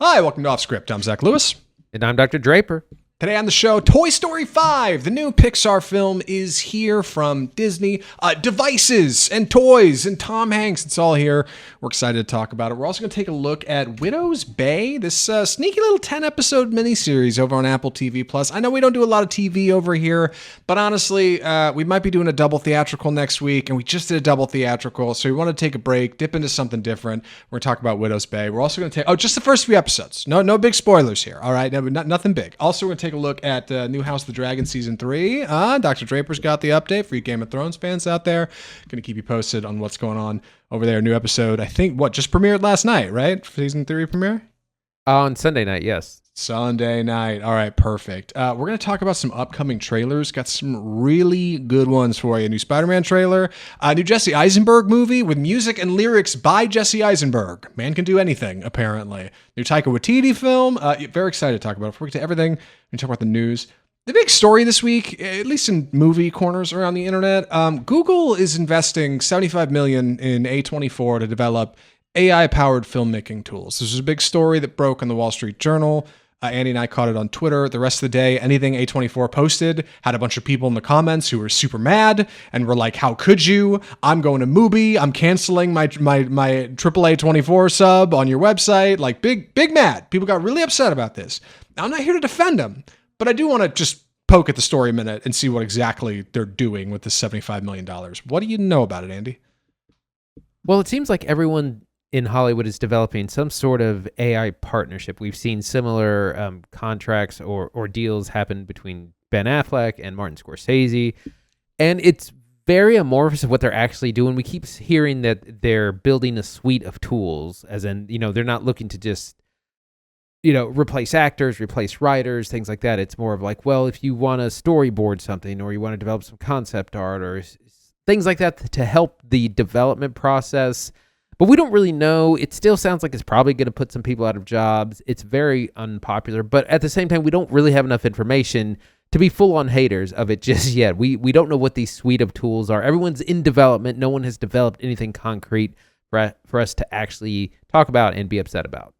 Hi, welcome to Off Script. I'm Zach Lewis. And I'm Dr. Draper. Today on the show, Toy Story 5, the new Pixar film, is here from Disney. Devices and toys and Tom Hanks, it's all here. We're excited to talk about it. We're also going to take a look at Widow's Bay, this sneaky little 10-episode miniseries over on Apple TV+. I know we don't do a lot of TV over here, but honestly, we might be doing a double theatrical next week, and we just did a double theatrical, so we want to take a break, dip into something different. We're going to talk about Widow's Bay. We're also going to take, just the first few episodes. No big spoilers here, all right? Nothing big. Also, we're going to take a look at new House of the Dragon Season 3. Dr. Draper's got the update for you Game of Thrones fans out there. Going to keep you posted on what's going on over there. New episode, I think, just premiered last night, right? Season 3 premiere? On Sunday night, yes. Sunday night. All right, perfect. We're going to talk about some upcoming trailers. Got some really good ones for you. New Spider-Man trailer, a new Jesse Eisenberg movie with music and lyrics by Jesse Eisenberg. Man can do anything, apparently. New Taika Waititi film. Very excited to talk about it. Before we get to everything, we talk about the news. The big story this week, at least in movie corners around the internet, Google is investing $75 million in A24 to develop AI-powered filmmaking tools. This is a big story that broke on the Wall Street Journal. Andy and I caught it on Twitter. The rest of the day, anything A24 posted had a bunch of people in the comments who were super mad and were like, how could you? I'm going to Mubi. I'm canceling my AAA 24 sub on your website. Like big mad. People got really upset about this. Now, I'm not here to defend them, but I do want to just poke at the story a minute and see what exactly they're doing with the $75 million. What do you know about it, Andy? Well, it seems like everyone in Hollywood is developing some sort of AI partnership. We've seen similar contracts or deals happen between Ben Affleck and Martin Scorsese, and it's very amorphous of what they're actually doing. We keep hearing that they're building a suite of tools, as in, they're not looking to just, replace actors, replace writers, things like that. It's more of like, well, if you want to storyboard something or you want to develop some concept art or things like that to help the development process. But we don't really know. It still sounds like it's probably going to put some people out of jobs. It's very unpopular. But at the same time, we don't really have enough information to be full-on haters of it just yet. We don't know what these suite of tools are. Everyone's in development. No one has developed anything concrete for us to actually talk about and be upset about.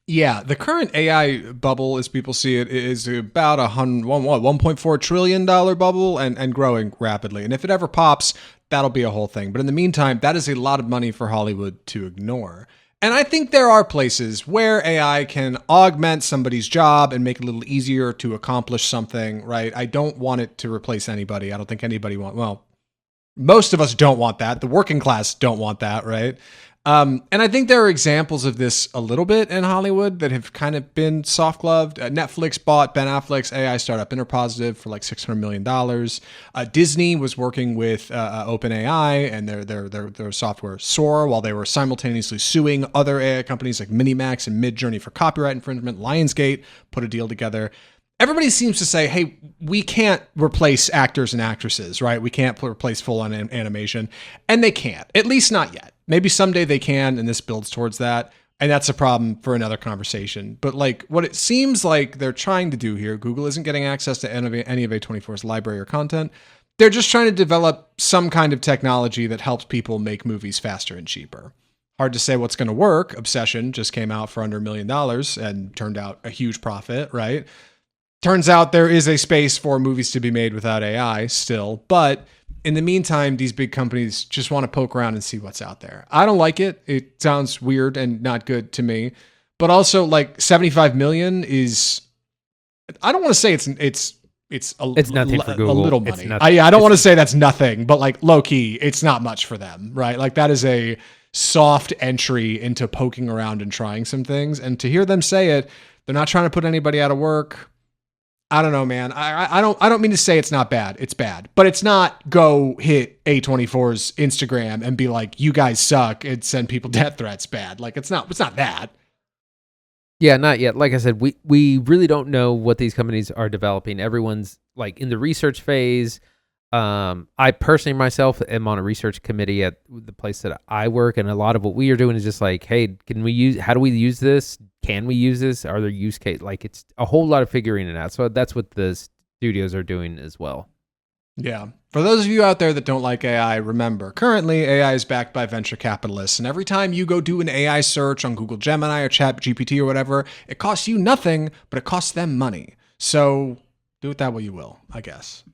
Yeah, the current AI bubble, as people see it, is about a $1.4 trillion bubble and growing rapidly. And if it ever pops, that'll be a whole thing. But in the meantime, that is a lot of money for Hollywood to ignore. And I think there are places where AI can augment somebody's job and make it a little easier to accomplish something, right? I don't want it to replace anybody. I don't think anybody most of us don't want that. The working class don't want that, right? And I think there are examples of this a little bit in Hollywood that have kind of been soft-gloved. Netflix bought Ben Affleck's AI startup Interpositive for like $600 million. Disney was working with OpenAI and their software Sora while they were simultaneously suing other AI companies like Minimax and Midjourney for copyright infringement. Lionsgate put a deal together. Everybody seems to say, hey, we can't replace actors and actresses, right? We can't replace full-on animation. And they can't, at least not yet. Maybe someday they can, and this builds towards that. And that's a problem for another conversation. But like what it seems like they're trying to do here, Google isn't getting access to any of A24's library or content. They're just trying to develop some kind of technology that helps people make movies faster and cheaper. Hard to say what's going to work. Obsession just came out for under $1 million and turned out a huge profit, right? Turns out there is a space for movies to be made without AI still, but in the meantime, these big companies just want to poke around and see what's out there. I don't like it. It sounds weird and not good to me, but also like 75 million is, I don't want to say it's nothing for Google. A little money. I don't want to say that's nothing, but like low key, it's not much for them, right? Like that is a soft entry into poking around and trying some things. And to hear them say it, they're not trying to put anybody out of work. I don't know, man. I don't mean to say it's not bad. It's bad, but it's not go hit A24's Instagram and be like, you guys suck and send people death threats bad. Like it's not that. Yeah, not yet. Like I said, we really don't know what these companies are developing. Everyone's like in the research phase. I personally myself am on a research committee at the place that I work, and a lot of what we are doing is just like, hey, how do we use this? Can we use this? Are there use case? Like it's a whole lot of figuring it out. So that's what the studios are doing as well. Yeah. For those of you out there that don't like AI, remember, currently AI is backed by venture capitalists. And every time you go do an AI search on Google Gemini or Chat GPT or whatever, it costs you nothing, but it costs them money. So do with that what you will, I guess.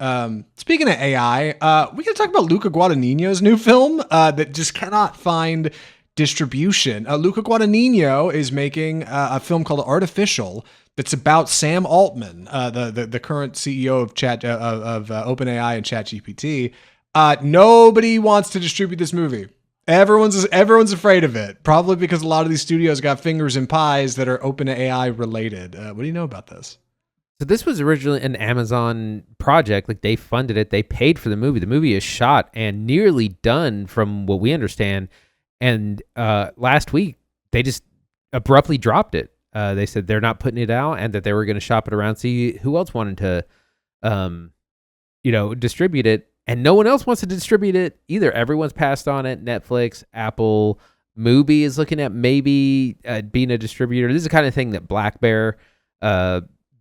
Speaking of AI, we got to talk about Luca Guadagnino's new film that just cannot find distribution. Luca Guadagnino is making a film called Artificial that's about Sam Altman, the current CEO of OpenAI and ChatGPT. Nobody wants to distribute this movie. Everyone's afraid of it, probably because a lot of these studios got fingers in pies that are OpenAI related. What do you know about this? So this was originally an Amazon project. Like, they funded it. They paid for the movie. The movie is shot and nearly done from what we understand. And last week, they just abruptly dropped it. They said they're not putting it out and that they were going to shop it around, see who else wanted to, distribute it. And no one else wants to distribute it either. Everyone's passed on it. Netflix, Apple, Mubi is looking at maybe being a distributor. This is the kind of thing that Black Bear,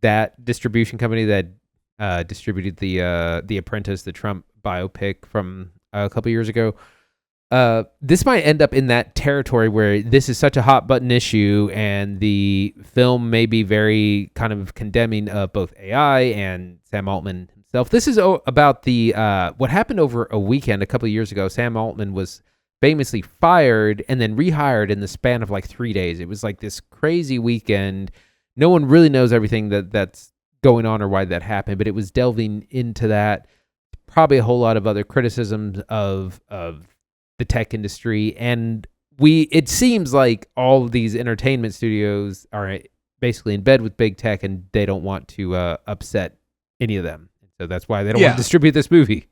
that distribution company that distributed the Apprentice, the Trump biopic from a couple years ago. This might end up in that territory where this is such a hot button issue and the film may be very kind of condemning of both AI and Sam Altman himself. This is about the what happened over a weekend a couple of years ago. Sam Altman was famously fired and then rehired in the span of like 3 days. It was like this crazy weekend. No one really knows everything that's going on or why that happened, but it was delving into that. Probably a whole lot of other criticisms of the tech industry, and it seems like all of these entertainment studios are basically in bed with big tech, and they don't want to upset any of them. So that's why they don't want to distribute this movie.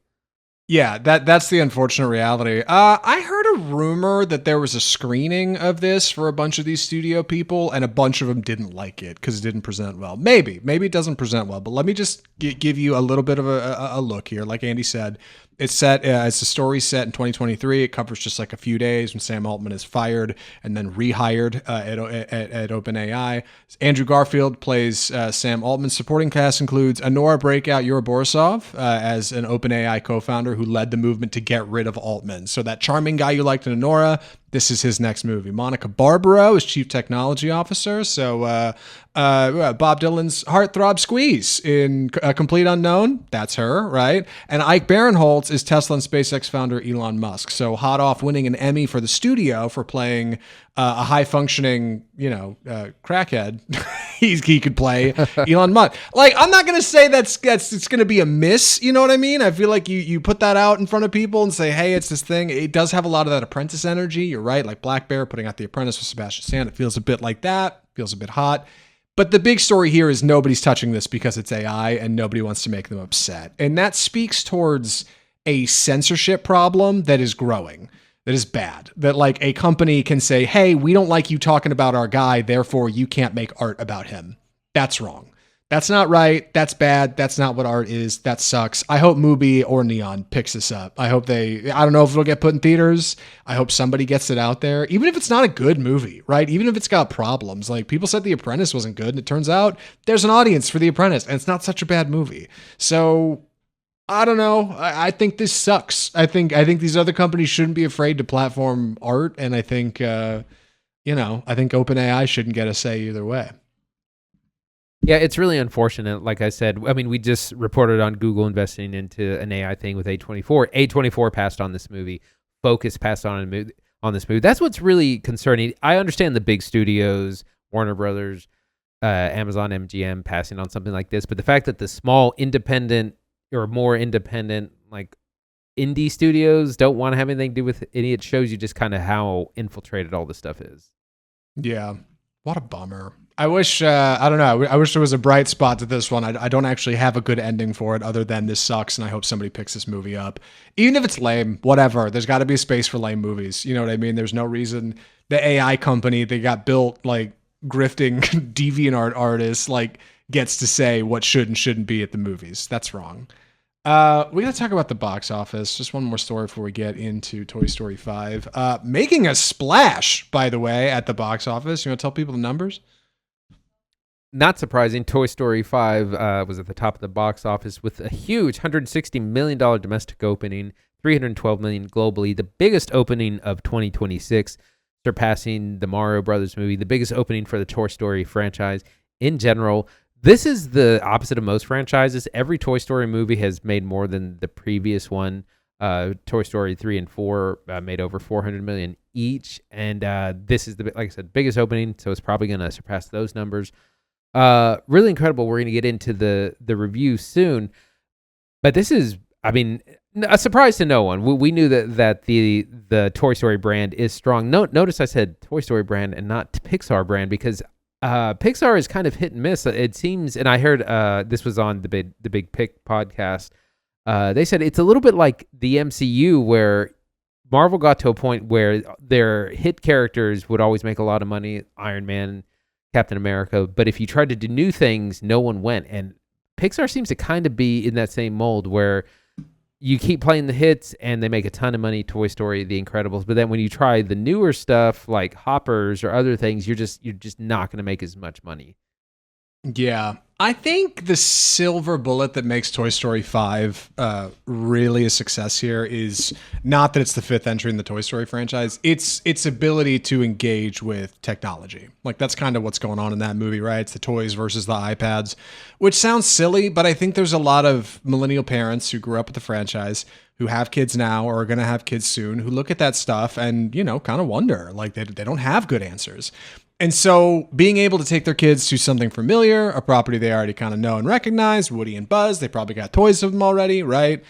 Yeah, that's the unfortunate reality. I heard a rumor that there was a screening of this for a bunch of these studio people, and a bunch of them didn't like it because it didn't present well. Maybe it doesn't present well, but let me just give you a little bit of a look here. Like Andy said, it's a story set in 2023. It covers just like a few days when Sam Altman is fired and then rehired at OpenAI. Andrew Garfield plays Sam Altman. Supporting cast includes Anora Breakout Borisov as an OpenAI co-founder who led the movement to get rid of Altman. So that charming guy you liked in Anora, this is his next movie. Monica Barbaro is Chief Technology Officer. So Bob Dylan's Heartthrob Squeeze in A Complete Unknown, that's her, right? And Ike Barinholtz is Tesla and SpaceX founder Elon Musk. So hot off winning an Emmy for the studio for playing a high-functioning, crackhead. he could play Elon Musk. Like, I'm not gonna say it's gonna be a miss. You know what I mean? I feel like you put that out in front of people and say, hey, it's this thing. It does have a lot of that Apprentice energy. You're right. Like Black Bear putting out The Apprentice with Sebastian Stan. It feels a bit like that. Feels a bit hot. But the big story here is nobody's touching this because it's AI and nobody wants to make them upset. And that speaks towards a censorship problem that is growing. That is bad. That like a company can say, hey, we don't like you talking about our guy, therefore you can't make art about him. That's wrong. That's not right. That's bad. That's not what art is. That sucks. I hope Mubi or Neon picks this up. I hope I don't know if it'll get put in theaters. I hope somebody gets it out there. Even if it's not a good movie, right? Even if it's got problems. Like people said The Apprentice wasn't good and it turns out there's an audience for The Apprentice and it's not such a bad movie. So I don't know. I think this sucks. I think these other companies shouldn't be afraid to platform art. And I think, I think OpenAI shouldn't get a say either way. Yeah, it's really unfortunate. Like I said, I mean, we just reported on Google investing into an AI thing with A24. A24 passed on this movie. Focus passed on this movie. That's what's really concerning. I understand the big studios, Warner Brothers, Amazon, MGM passing on something like this. But the fact that the small independent or more independent, like indie studios don't want to have anything to do with any, it shows you just kind of how infiltrated all this stuff is. Yeah. What a bummer. I wish, I don't know. I wish there was a bright spot to this one. I don't actually have a good ending for it other than this sucks and I hope somebody picks this movie up. Even if it's lame, whatever. There's got to be a space for lame movies. You know what I mean? There's no reason the AI company, they got built like grifting DeviantArt artists, like gets to say what should and shouldn't be at the movies. That's wrong. We got to talk about the box office. Just one more story before we get into Toy Story 5. Making a splash, by the way, at the box office. You want to tell people the numbers? not surprising, Toy Story 5 was at the top of the box office with a huge $160 million domestic opening, $312 million globally, the biggest opening of 2026, surpassing the Mario Brothers movie, the biggest opening for the Toy Story franchise in general. This is the opposite of most franchises. Every Toy Story movie has made more than the previous one. Toy Story 3 and 4 made over $400 million each, and this is like I said, biggest opening, so it's probably going to surpass those numbers. Really incredible. We're going to get into the review soon, but this is, I mean, a surprise to no one. We knew that the Toy Story brand is strong. Notice I said Toy Story brand and not Pixar brand, because Pixar is kind of hit and miss. It seems, and I heard this was on the Big Pick podcast. They said it's a little bit like the MCU, where Marvel got to a point where their hit characters would always make a lot of money, Iron Man, Captain America, but if you tried to do new things, no one went. And Pixar seems to kind of be in that same mold, where you keep playing the hits and they make a ton of money, Toy Story, The Incredibles, but then when you try the newer stuff like Hoppers or other things, you're just not going to make as much money. Yeah. I think the silver bullet that makes Toy Story 5 really a success here is not that it's the fifth entry in the Toy Story franchise. It's its ability to engage with technology. Like, that's kind of what's going on in that movie, right? It's the toys versus the iPads, which sounds silly, but I think there's a lot of millennial parents who grew up with the franchise, who have kids now or are going to have kids soon, who look at that stuff and, kind of wonder, like they don't have good answers. And so being able to take their kids to something familiar, a property they already kind of know and recognize, Woody and Buzz, they probably got toys of them already, right?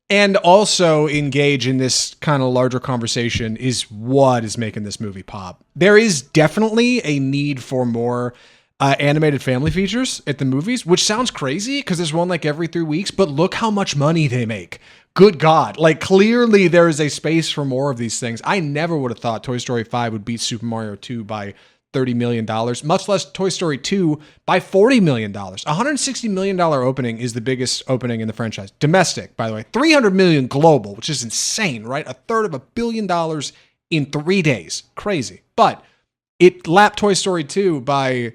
And also engage in this kind of larger conversation is what is making this movie pop. There is definitely a need for more animated family features at the movies, which sounds crazy because there's one like every 3 weeks, but look how much money they make. Good God. Like, clearly there is a space for more of these things. I never would have thought Toy Story 5 would beat Super Mario 2 by $30 million, much less Toy Story 2 by $40 million. $160 million opening is the biggest opening in the franchise. Domestic, by the way. $300 million global, which is insane, right? $1/3 $1 billion in 3 days. Crazy. But it lapped Toy Story 2 by,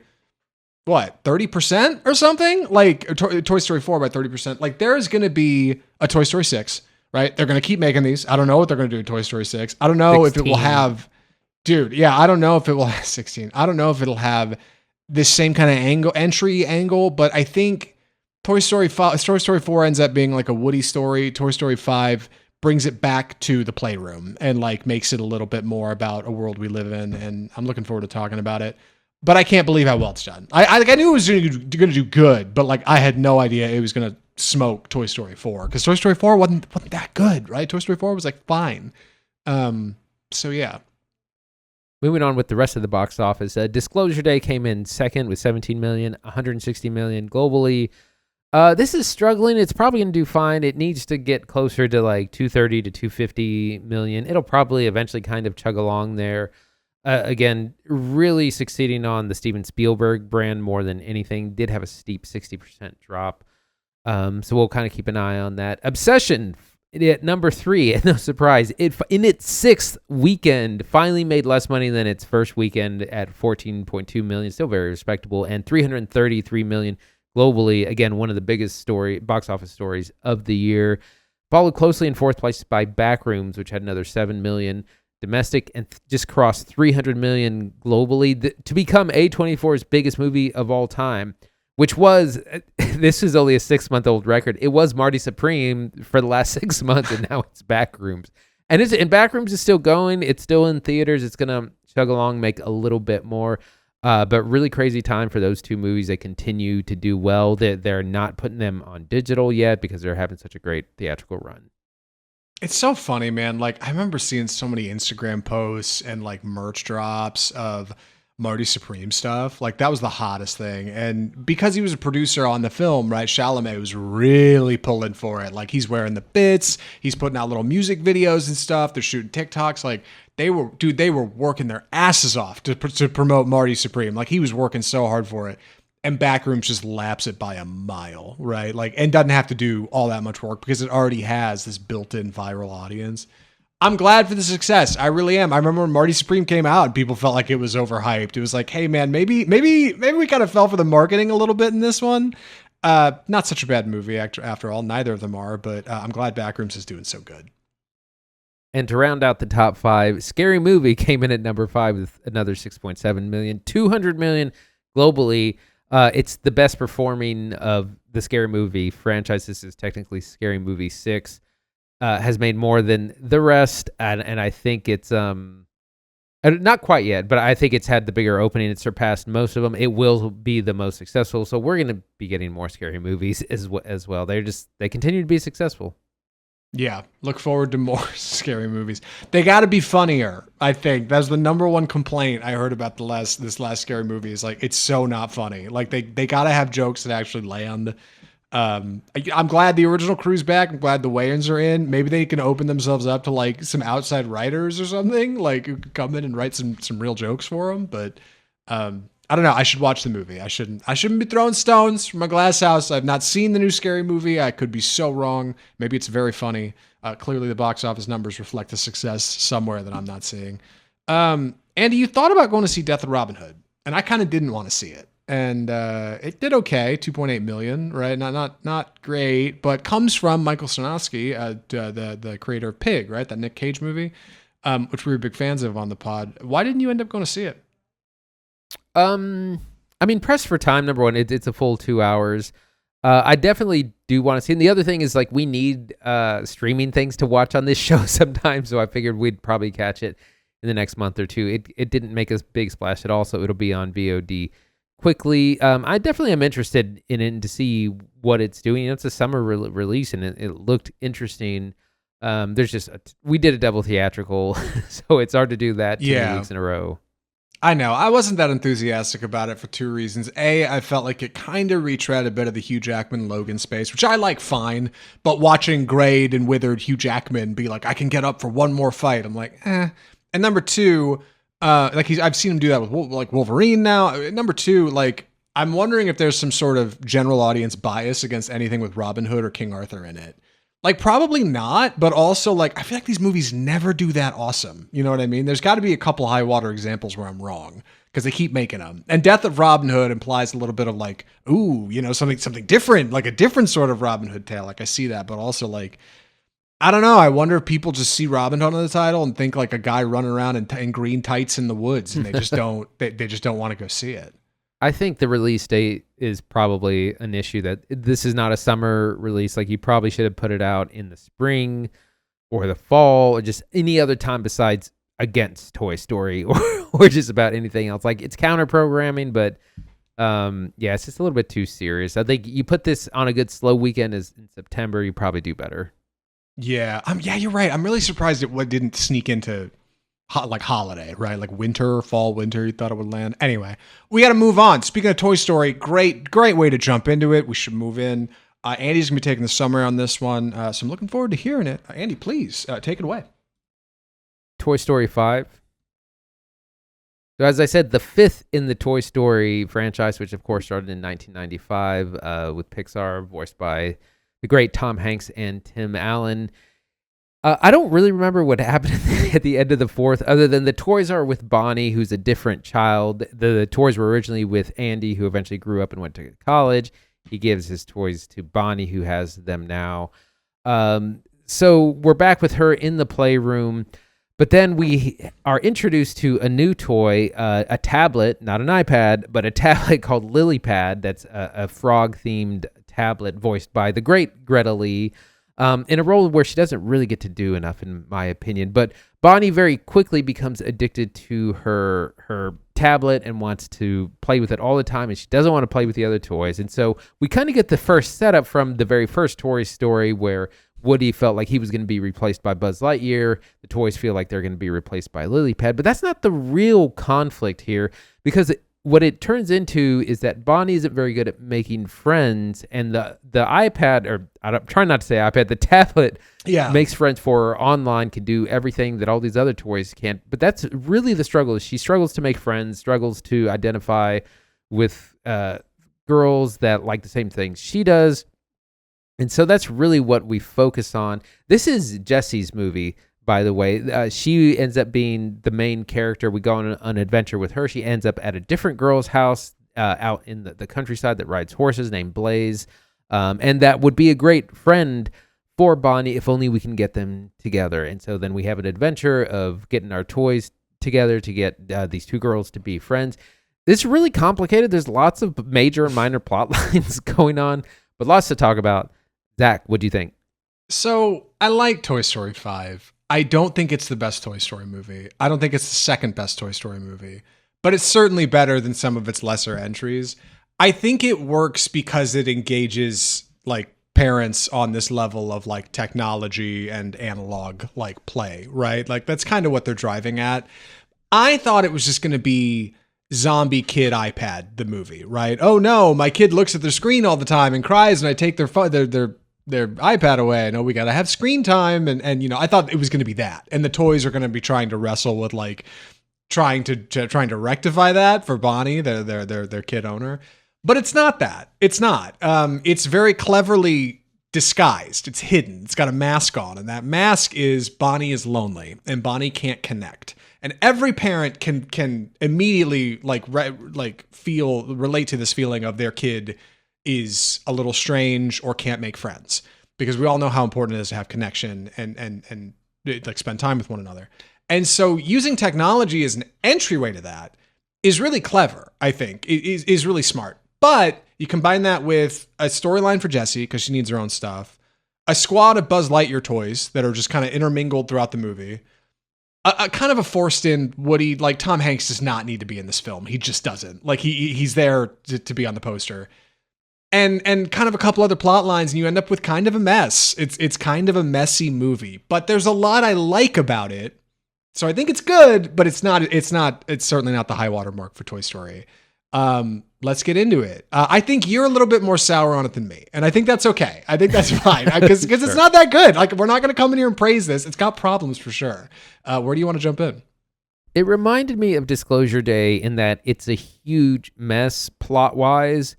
what, 30% or something? Like, Toy Story 4 by 30%. Like, there is going to be a Toy Story 6, right? They're going to keep making these. I don't know what they're going to do in Toy Story 6. I don't know 16. If it will have... Dude, yeah, I don't know if it will have 16. I don't know if it'll have this same kind of entry angle, but I think Toy Story 4 ends up being like a Woody story. Toy Story 5 brings it back to the playroom and like makes it a little bit more about a world we live in, and I'm looking forward to talking about it. But I can't believe how well it's done. I knew it was going to do good, but like I had no idea it was going to smoke Toy Story 4, because Toy Story 4 wasn't that good, right? Toy Story 4 was like fine. So yeah. Moving on with the rest of the box office, Disclosure Day came in second with $17 million, $160 million globally. This is struggling. It's probably going to do fine. It needs to get closer to like $230 to $250 million. It'll probably eventually kind of chug along there. Again, really succeeding on the Steven Spielberg brand more than anything. Did have a steep 60% drop. So we'll kind of keep an eye on that. Obsession at number 3, and no surprise, it in its 6th weekend finally made less money than its first weekend at $14.2 million, still very respectable, and $333 million globally. Again, one of the biggest box office stories of the year. Followed closely in 4th place by Backrooms, which had another $7 million domestic and just crossed $300 million globally to become A24's biggest movie of all time. Which was, this is only a 6-month-old record. It was Marty Supreme for the last 6 months, and now it's Backrooms. And Backrooms is still going. It's still in theaters. It's going to chug along, make a little bit more. But really crazy time for those two movies. They continue to do well. They're not putting them on digital yet because they're having such a great theatrical run. It's so funny, man. Like, I remember seeing so many Instagram posts and like merch drops of Marty Supreme stuff. Like, that was the hottest thing. And because he was a producer on the film, right, Chalamet was really pulling for it. Like, he's wearing the bits, he's putting out little music videos and stuff, they're shooting TikToks. Like, they were working their asses off to promote Marty Supreme. Like, he was working so hard for it. And Backrooms just laps it by a mile, right? Like, and doesn't have to do all that much work because it already has this built-in viral audience. I'm glad for the success. I really am. I remember when Marty Supreme came out and people felt like it was overhyped. It was like, hey man, maybe we kind of fell for the marketing a little bit in this one. Not such a bad movie after all. Neither of them are, but I'm glad Backrooms is doing so good. And to round out the top 5, Scary Movie came in at number 5 with another 6.7 million, 200 million globally. It's the best performing of the Scary Movie franchise. This is technically Scary Movie 6. Has made more than the rest, and I think it's not quite yet, but I think it's had the bigger opening. It surpassed most of them. It will be the most successful, so we're going to be getting more Scary Movies as well. They continue to be successful. Yeah, look forward to more Scary Movies. They got to be funnier. I think that's the number one complaint I heard about this last Scary Movie is like it's so not funny. Like they got to have jokes that actually land. I'm glad the original crew's back. I'm glad the Wayans are in. Maybe they can open themselves up to like some outside writers or something, like who could come in and write some real jokes for them. But I don't know. I should watch the movie. I shouldn't be throwing stones from my glass house. I've not seen the new Scary Movie. I could be so wrong. Maybe it's very funny. Clearly the box office numbers reflect the success somewhere that I'm not seeing. Andy, you thought about going to see Death of Robin Hood, and I kind of didn't want to see it. And it did okay, 2.8 million, right? Not great, but comes from Michael Sarnowski, the creator of Pig, right? That Nick Cage movie, which we were big fans of on the pod. Why didn't you end up going to see it? I mean, pressed for time, number one, it's a full 2 hours. I definitely do want to see it. And the other thing is, like, we need streaming things to watch on this show sometimes, so I figured we'd probably catch it in the next month or two. It didn't make a big splash at all, so it'll be on VOD quickly. I definitely am interested in it to see what it's doing. It's a summer release, and it looked interesting. There's just we did a double theatrical, so it's hard to do that 2 weeks in a row. I know. I wasn't that enthusiastic about it for two reasons. A, I felt like it kind of retread a bit of the Hugh Jackman Logan space, which I like fine, but watching grayed and withered Hugh Jackman be like, I can get up for one more fight, I'm like, eh. And number two, I've seen him do that with like Wolverine now. Number two, like, I'm wondering if there's some sort of general audience bias against anything with Robin Hood or King Arthur in it. Like, probably not, but also, like, I feel like these movies never do that awesome. You know what I mean? There's got to be a couple high water examples where I'm wrong, because they keep making them. And Death of Robin Hood implies a little bit of, like, ooh, you know, something different, like a different sort of Robin Hood tale. Like, I see that, but also, like, I don't know. I wonder if people just see Robin Hood on the title and think, like, a guy running around in green tights in the woods, and they just don't, they just don't want to go see it. I think the release date is probably an issue, that this is not a summer release. Like, you probably should have put it out in the spring or the fall or just any other time besides against Toy Story or just about anything else. Like, it's counter programming, but yeah, it's just a little bit too serious. I think you put this on a good slow weekend in September, you probably do better. Yeah. Yeah, you're right. I'm really surprised it didn't sneak into like holiday, right? Like fall, winter, you thought it would land. Anyway, we got to move on. Speaking of Toy Story, great way to jump into it. We should move in. Andy's going to be taking the summer on this one. So I'm looking forward to hearing it. Andy, please take it away. Toy Story 5. So as I said, the fifth in the Toy Story franchise, which of course started in 1995 with Pixar, voiced by the great Tom Hanks and Tim Allen. I don't really remember what happened at the end of the fourth, other than the toys are with Bonnie, who's a different child. The toys were originally with Andy, who eventually grew up and went to college. He gives his toys to Bonnie, who has them now. So we're back with her in the playroom, but then we are introduced to a new toy, a tablet, not an iPad, but a tablet called Lilypad. That's a frog-themed tablet voiced by the great Greta Lee. In a role where she doesn't really get to do enough, in my opinion. But Bonnie very quickly becomes addicted to her tablet and wants to play with it all the time, and she doesn't want to play with the other toys. And so we kind of get the first setup from the very first Toy Story, where Woody felt like he was going to be replaced by Buzz Lightyear. The toys feel like they're going to be replaced by Lilypad. But that's not the real conflict here, because what it turns into is that Bonnie isn't very good at making friends, and the iPad, or I'm trying not to say iPad, the tablet makes friends for her online, can do everything that all these other toys can't. But that's really the struggle. She struggles to make friends, struggles to identify with girls that like the same things she does. And so that's really what we focus on. This is Jessie's movie, by the way. She ends up being the main character. We go on an adventure with her. She ends up at a different girl's house out in the countryside that rides horses, named Blaze. And that would be a great friend for Bonnie if only we can get them together. And so then we have an adventure of getting our toys together to get these two girls to be friends. It's really complicated. There's lots of major and minor plot lines going on, but lots to talk about. Zach, what do you think? So I like Toy Story 5. I don't think it's the best Toy Story movie. I don't think it's the second best Toy Story movie, but it's certainly better than some of its lesser entries. I think it works because it engages like parents on this level of like technology and analog like play, right? Like that's kind of what they're driving at. I thought it was just going to be Zombie Kid iPad, the movie, right? Oh no, my kid looks at their screen all the time and cries, and I take their iPad away. I know we got to have screen time, and you know, I thought it was going to be that, and the toys are going to be trying to wrestle with like trying to rectify that for Bonnie, their kid owner. But it's not that. It's not. It's very cleverly disguised. It's hidden. It's got a mask on, and that mask is Bonnie is lonely, and Bonnie can't connect. And every parent can immediately relate to this feeling of their kid is a little strange or can't make friends, because we all know how important it is to have connection and like spend time with one another. And so using technology as an entryway to that is really clever. I think it is really smart. But you combine that with a storyline for Jessie, because she needs her own stuff, a squad of Buzz Lightyear toys that are just kind of intermingled throughout the movie. A kind of a forced in Woody, like Tom Hanks does not need to be in this film. He just doesn't. Like he's there to be on the poster. And kind of a couple other plot lines, and you end up with kind of a mess. It's kind of a messy movie, but there's a lot I like about it. So I think it's good, but it's certainly not the high water mark for Toy Story. Let's get into it. I think you're a little bit more sour on it than me, and I think that's okay. I think that's fine, because it's not that good. Like, we're not going to come in here and praise this. It's got problems for sure. Where do you want to jump in? It reminded me of Disclosure Day in that it's a huge mess plot-wise,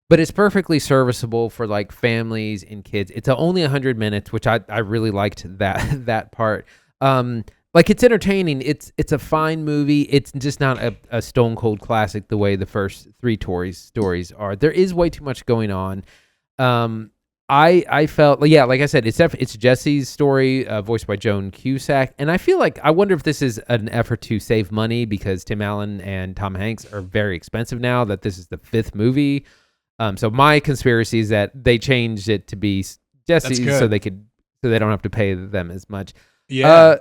but it's perfectly serviceable for like families and kids. It's only 100 minutes, which I really liked that part. Like, it's entertaining. It's a fine movie. It's just not a stone cold classic the way the first three Toy stories are. There is way too much going on. I felt, yeah, like I said, it's Jessie's story, voiced by Joan Cusack, and I feel like, I wonder if this is an effort to save money because Tim Allen and Tom Hanks are very expensive now, that this is the fifth movie. So my conspiracy is that they changed it to be Jessie so they don't have to pay them as much. Yeah.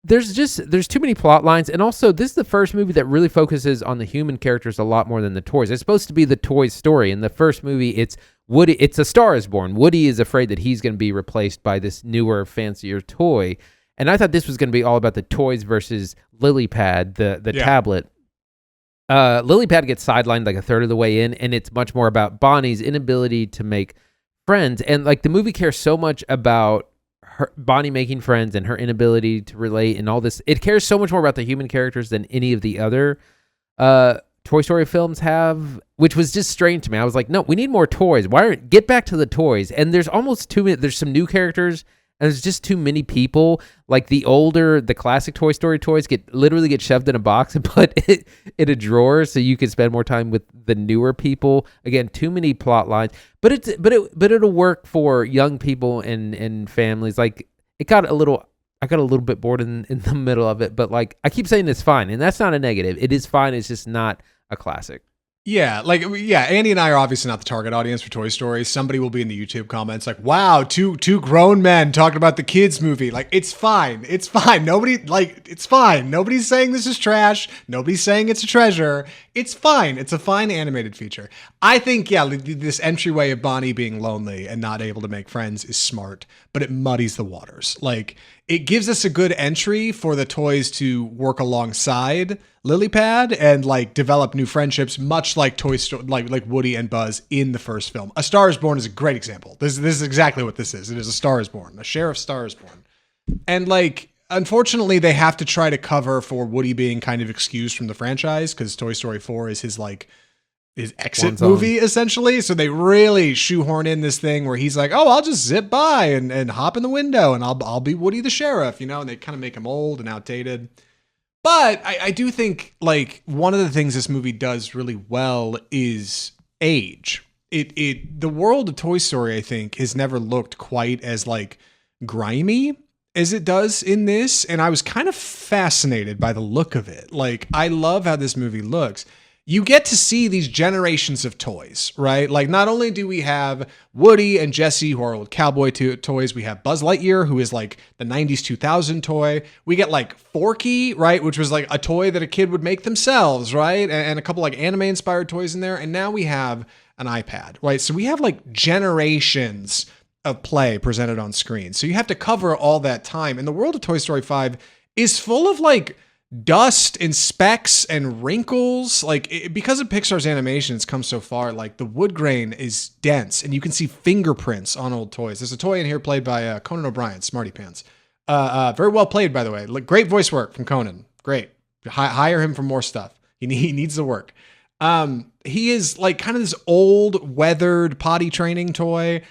There's too many plot lines, and also this is the first movie that really focuses on the human characters a lot more than the toys. It's supposed to be the toys story. In the first movie, it's Woody. It's A Star Is Born. Woody is afraid that he's going to be replaced by this newer, fancier toy, and I thought this was going to be all about the toys versus Lilypad, the tablet. Lilypad gets sidelined like a third of the way in, and it's much more about Bonnie's inability to make friends, and like the movie cares so much about Bonnie making friends and her inability to relate and all this. It cares so much more about the human characters than any of the other Toy Story films have, which was just strange to me. I was like, no, we need more toys. Get back to the toys. And there's almost too many. There's some new characters, and there's just too many people. Like the classic Toy Story toys literally get shoved in a box and put in a drawer so you can spend more time with the newer people. Again, too many plot lines, but it'll work for young people and families. Like, I got a little bit bored in the middle of it, but like, I keep saying it's fine, and that's not a negative. It is fine. It's just not a classic. Yeah, Andy and I are obviously not the target audience for Toy Story. Somebody will be in the YouTube comments like, wow, two grown men talking about the kids movie. Like, it's fine. It's fine. It's fine. Nobody's saying this is trash. Nobody's saying it's a treasure. It's fine. It's a fine animated feature. I think, this entryway of Bonnie being lonely and not able to make friends is smart, but it muddies the waters. Like, it gives us a good entry for the toys to work alongside Lilypad and like develop new friendships, much like Toy Story, like Woody and Buzz in the first film. A Star Is Born is a great example. This is exactly what this is. It is A Star Is Born, a sheriff's Star Is Born, and like, unfortunately, they have to try to cover for Woody being kind of excused from the franchise because Toy Story 4 is his like exit movie, essentially. So they really shoehorn in this thing where he's like, oh, I'll just zip by and hop in the window and I'll be Woody the sheriff, and they kind of make him old and outdated. But I do think like one of the things this movie does really well is age. The world of Toy Story, I think, has never looked quite as like grimy as it does in this. And I was kind of fascinated by the look of it. Like, I love how this movie looks. You get to see these generations of toys, right? Like, not only do we have Woody and Jessie, who are old cowboy toys, we have Buzz Lightyear, who is like the 90s 2000 toy. We get like Forky, right? Which was like a toy that a kid would make themselves, right? And a couple like anime inspired toys in there. And now we have an iPad, right? So we have like generations of play presented on screen. So you have to cover all that time. And the world of Toy Story 5 is full of like dust and specks and wrinkles. Like, because of Pixar's animation, it's come so far, like the wood grain is dense and you can see fingerprints on old toys. There's a toy in here played by Conan O'Brien, Smarty Pants. Very well played, by the way. Great voice work from Conan. Great. Hire him for more stuff. He needs the work. He is like kind of this old weathered potty training toy.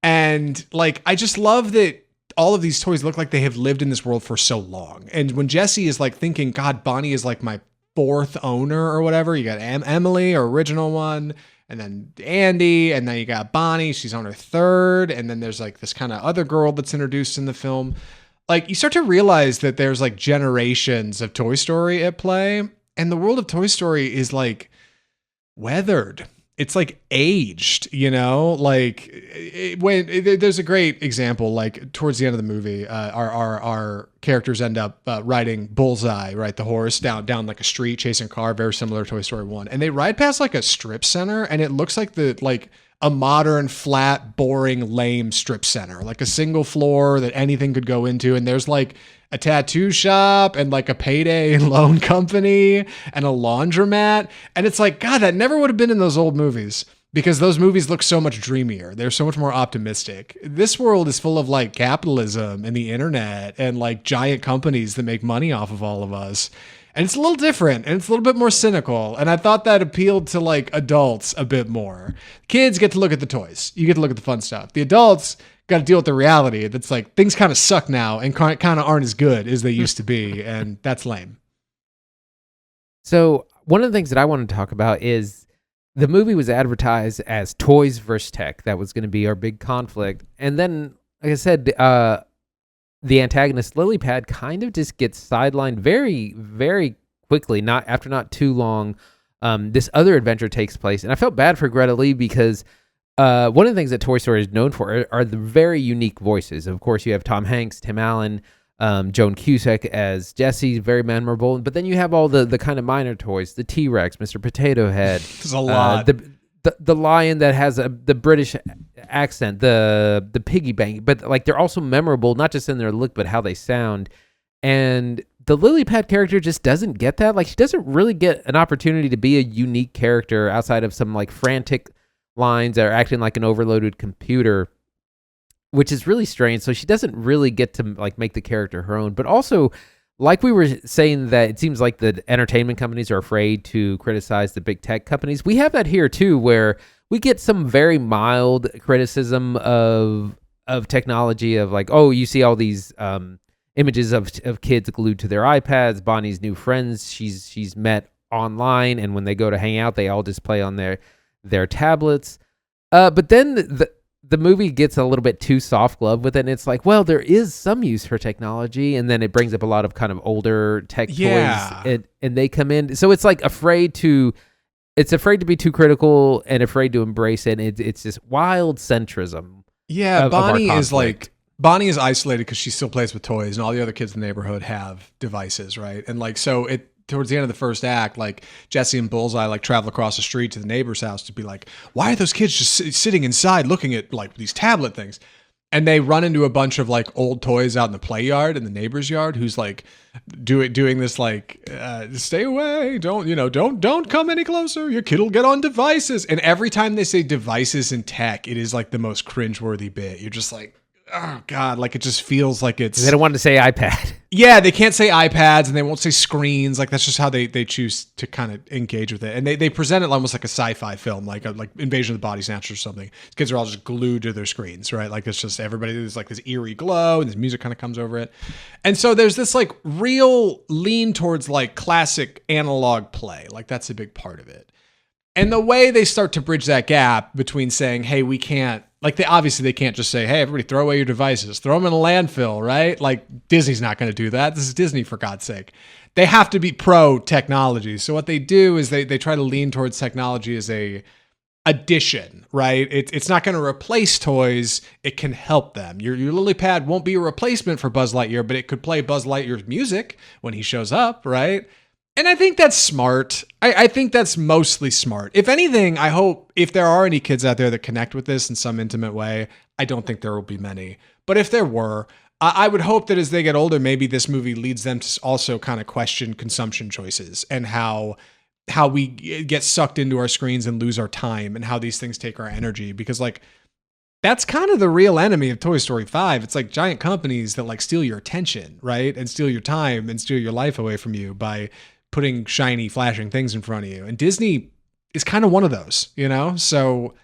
And like, I just love that all of these toys look like they have lived in this world for so long. And when Jessie is like thinking, God, Bonnie is like my fourth owner or whatever, you got Emily, our original one, and then Andy, and then you got Bonnie, she's on her third. And then there's like this kind of other girl that's introduced in the film. Like, you start to realize that there's like generations of Toy Story at play. And the world of Toy Story is like weathered. It's like aged, like there's a great example, like towards the end of the movie, our characters end up riding Bullseye, right? The horse down like a street, chasing a car, very similar to Toy Story 1. And they ride past like a strip center and it looks like a modern, flat, boring, lame strip center, like a single floor that anything could go into. And there's like a tattoo shop and like a payday loan company and a laundromat. And it's like, God, that never would have been in those old movies because those movies look so much dreamier. They're so much more optimistic. This world is full of like capitalism and the internet and like giant companies that make money off of all of us. And it's a little different and it's a little bit more cynical. And I thought that appealed to like adults a bit more. Kids get to look at the toys. You get to look at the fun stuff. The adults got to deal with the reality that's like things kind of suck now and kind of aren't as good as they used to be. And that's lame. So one of the things that I wanted to talk about is the movie was advertised as toys versus tech. That was going to be our big conflict. And then, like I said, the antagonist Lilypad kind of just gets sidelined very, very quickly. Not too long, this other adventure takes place, and I felt bad for Greta Lee because one of the things that Toy Story is known for are the very unique voices. Of course, you have Tom Hanks, Tim Allen, Joan Cusack as Jessie, very memorable. But then you have all the kind of minor toys, the T-Rex, Mr. Potato Head. There's a lot. The lion that has the British accent, the piggy bank, but like they're also memorable, not just in their look, but how they sound. And the Lilypad character just doesn't get that. Like, she doesn't really get an opportunity to be a unique character outside of some like frantic lines that are acting like an overloaded computer, which is really strange. So she doesn't really get to like make the character her own. But also, like we were saying, that it seems like the entertainment companies are afraid to criticize the big tech companies. We have that here too, where we get some very mild criticism of technology, of like, oh, you see all these images of kids glued to their iPads, Bonnie's new friends she's met online, and when they go to hang out, they all just play on their tablets. But then the movie gets a little bit too soft glove with it, and it's like, well, there is some use for technology, and then it brings up a lot of kind of older tech toys, and they come in. So it's like afraid to be too critical and afraid to embrace it. It's this wild centrism. Yeah, Bonnie is isolated because she still plays with toys, and all the other kids in the neighborhood have devices, right? And like, so towards the end of the first act, like Jessie and Bullseye like travel across the street to the neighbor's house to be like, why are those kids just sitting inside looking at like these tablet things? And they run into a bunch of like old toys out in the play yard in the neighbor's yard, who's like doing this like stay away, don't come any closer, your kid will get on devices. And every time they say devices and tech, it is like the most cringeworthy bit. You're just like, oh God, like it just feels like it's. They don't want to say iPad. Yeah, they can't say iPads and they won't say screens. Like that's just how they choose to kind of engage with it. And they present it almost like a sci-fi film, like Invasion of the Body Snatchers or something. Kids are all just glued to their screens, right? Like it's just everybody, there's like this eerie glow and this music kind of comes over it. And so there's this like real lean towards like classic analog play. Like that's a big part of it. And the way they start to bridge that gap between saying, hey, we can't, like they can't just say, hey, everybody throw away your devices, throw them in a landfill, right? Like Disney's not going to do that. This is Disney, for God's sake. They have to be pro technology. So what they do is they try to lean towards technology as a addition, right? It's not going to replace toys. It can help them. Your lily pad won't be a replacement for Buzz Lightyear, but it could play Buzz Lightyear's music when he shows up, right? And I think that's smart. I think that's mostly smart. If anything, I hope if there are any kids out there that connect with this in some intimate way, I don't think there will be many. But if there were, I would hope that as they get older, maybe this movie leads them to also kind of question consumption choices and how we get sucked into our screens and lose our time and how these things take our energy. Because like, that's kind of the real enemy of Toy Story 5. It's like giant companies that like steal your attention, right? And steal your time and steal your life away from you by putting shiny, flashing things in front of you. And Disney is kind of one of those, you know? So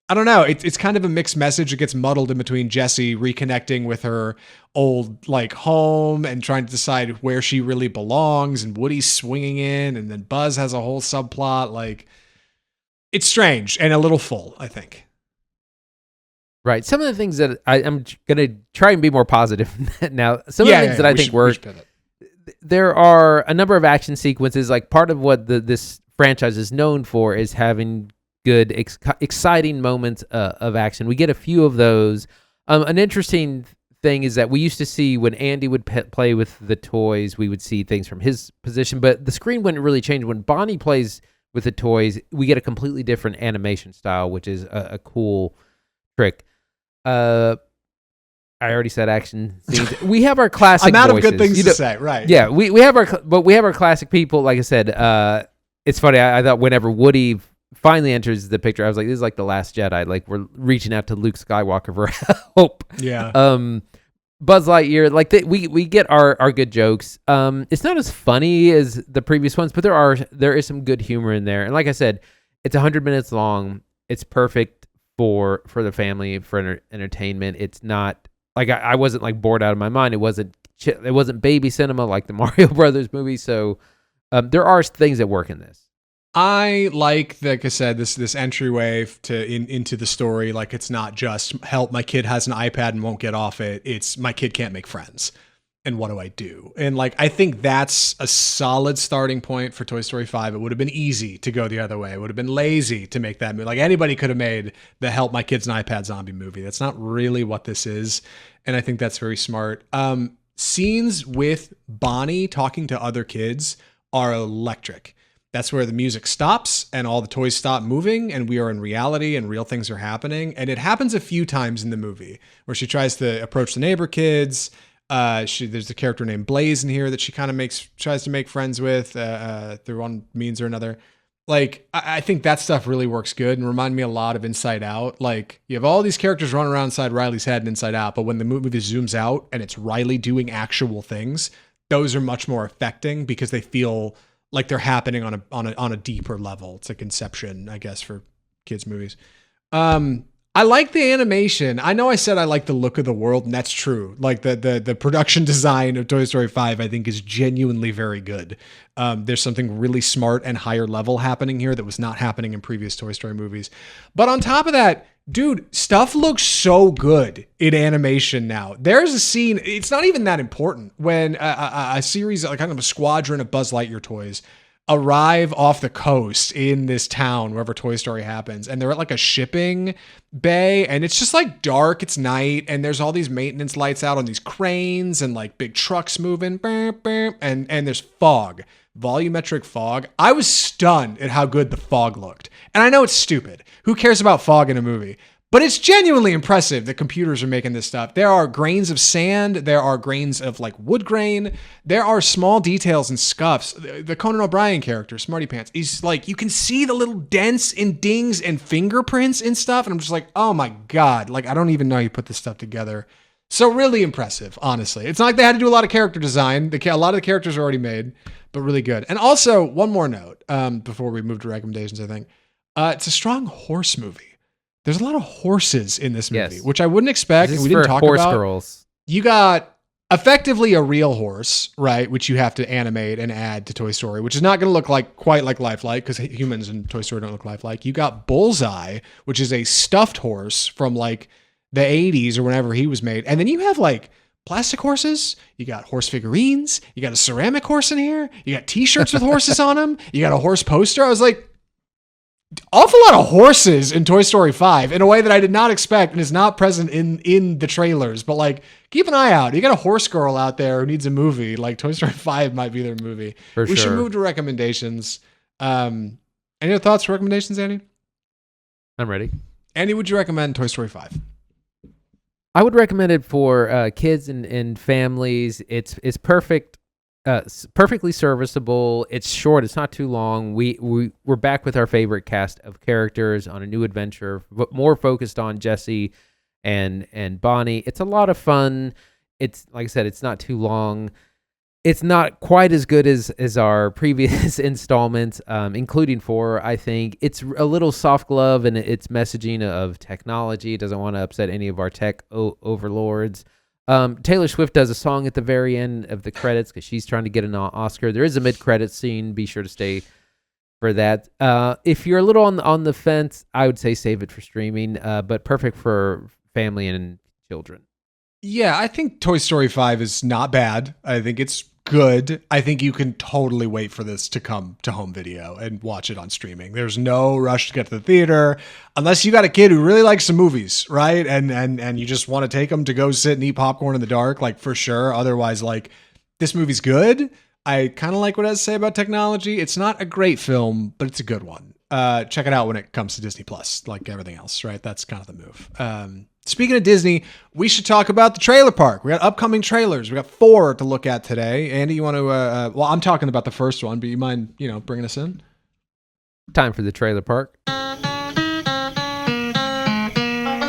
I don't know. It's kind of a mixed message. It gets muddled in between Jessie reconnecting with her old like home and trying to decide where she really belongs, and Woody's swinging in, and then Buzz has a whole subplot. Like it's strange and a little full, I think. Right. Some of the things that I'm going to try and be more positive now. Some of the things that I think work. There are a number of action sequences. Like part of what this franchise is known for is having good, exciting moments of action. We get a few of those. An interesting thing is that we used to see when Andy would play with the toys, we would see things from his position, but the screen wouldn't really change. When Bonnie plays with the toys, we get a completely different animation style, which is a cool trick. I already said action scenes. We have our classic I'm out voices. of good things to say, right? Yeah, we have our classic people. Like I said, it's funny. I thought whenever Woody finally enters the picture, I was like, this is like the Last Jedi. Like we're reaching out to Luke Skywalker for help. Yeah. Buzz Lightyear, like we get our good jokes. It's not as funny as the previous ones, but there is some good humor in there. And like I said, it's 100 minutes long. It's perfect for the family, for entertainment. It's not like I wasn't like bored out of my mind. It wasn't baby cinema like the Mario Brothers movie. So there are things that work in this. I like I said, this entryway into the story. Like it's not just help, my kid has an iPad and won't get off it. It's my kid can't make friends. And what do I do? And like, I think that's a solid starting point for Toy Story 5. It would have been easy to go the other way. It would have been lazy to make that movie. Like anybody could have made the help my kids an iPad zombie movie. That's not really what this is. And I think that's very smart. Scenes with Bonnie talking to other kids are electric. That's where the music stops and all the toys stop moving and we are in reality and real things are happening. And it happens a few times in the movie where she tries to approach the neighbor kids. There's a character named Blaze in here that she kind of tries to make friends with through one means or another. Like, I think that stuff really works good and remind me a lot of Inside Out. Like, you have all these characters running around inside Riley's head and Inside Out, but when the movie zooms out and it's Riley doing actual things, those are much more affecting because they feel like they're happening on a deeper level. It's a conception, I guess, for kids' movies. I like the animation. I know I said I like the look of the world, and that's true. Like the production design of Toy Story 5, I think, is genuinely very good. There's something really smart and higher level happening here that was not happening in previous Toy Story movies. But on top of that, dude, stuff looks so good in animation now. There's a scene, it's not even that important, when a series, like kind of a squadron of Buzz Lightyear toys arrive off the coast in this town wherever Toy Story happens, and they're at like a shipping bay, and it's just like dark, it's night, and there's all these maintenance lights out on these cranes and like big trucks moving, and there's fog, volumetric fog. I was stunned at how good the fog looked. And I know it's stupid. Who cares about fog in a movie? But it's genuinely impressive that computers are making this stuff. There are grains of sand. There are grains of like wood grain. There are small details and scuffs. The Conan O'Brien character, Smarty Pants, he's like, you can see the little dents and dings and fingerprints and stuff. And I'm just like, oh my God. Like, I don't even know how you put this stuff together. So really impressive, honestly. It's not like they had to do a lot of character design. A lot of the characters are already made, but really good. And also, one more note before we move to recommendations, I think. It's a strong horse movie. There's a lot of horses in this movie, which I wouldn't expect. This and we is didn't for talk horse about. girls. You got effectively a real horse, right? Which you have to animate and add to Toy Story, which is not going to look quite like lifelike because humans in Toy Story don't look lifelike. You got Bullseye, which is a stuffed horse from like the 80s or whenever he was made. And then you have like plastic horses. You got horse figurines. You got a ceramic horse in here. You got t-shirts with horses on them. You got a horse poster. I was like, awful lot of horses in Toy Story 5 in a way that I did not expect and is not present in the trailers. But like, keep an eye out. You got a horse girl out there who needs a movie. Like Toy Story 5 might be their movie. We should move to recommendations. Any other thoughts for recommendations, Andy? I'm ready. Andy, would you recommend Toy Story 5? I would recommend it for kids and families. It's perfect. Perfectly serviceable. It's short. It's not too long. We're back with our favorite cast of characters on a new adventure, but more focused on Jessie and Bonnie. It's a lot of fun. It's like I said, it's not too long. It's not quite as good as our previous installments, including 4. I think it's a little soft glove in its messaging of technology. It doesn't want to upset any of our tech overlords. Taylor Swift does a song at the very end of the credits because she's trying to get an Oscar. There is a mid-credits scene. Be sure to stay for that. If you're a little on the fence, I would say save it for streaming, but perfect for family and children. Yeah, I think Toy Story 5 is not bad. I think it's good. I think you can totally wait for this to come to home video and watch it on streaming. There's no rush to get to the theater unless you got a kid who really likes some movies, right? And you just want to take them to go sit and eat popcorn in the dark, like for sure. Otherwise, like this movie's good. I kind of like what it has to say about technology. It's not a great film, but it's a good one. Check it out when it comes to Disney Plus, like everything else, right? That's kind of the move. Speaking of Disney, we should talk about the trailer park. We got upcoming trailers. We got 4 to look at today. Andy, you want to, well, I'm talking about the first one, but you mind, bringing us in? Time for the trailer park.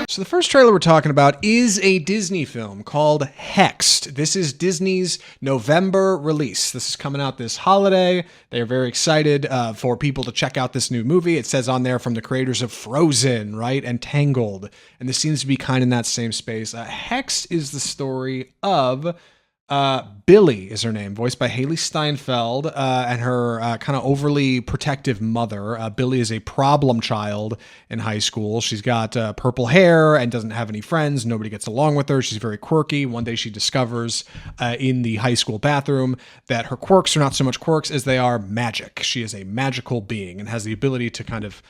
So the first trailer we're talking about is a Disney film called Hexed. This is Disney's November release. This is coming out this holiday. They are very excited for people to check out this new movie. It says on there from the creators of Frozen, right, and Tangled. And this seems to be kind of in that same space. Hexed is the story of Billy is her name, voiced by Haley Steinfeld, and her kind of overly protective mother. Billy is a problem child in high school. She's got purple hair and doesn't have any friends. Nobody gets along with her. She's very quirky. One day she discovers in the high school bathroom that her quirks are not so much quirks as they are magic. She is a magical being and has the ability to kind of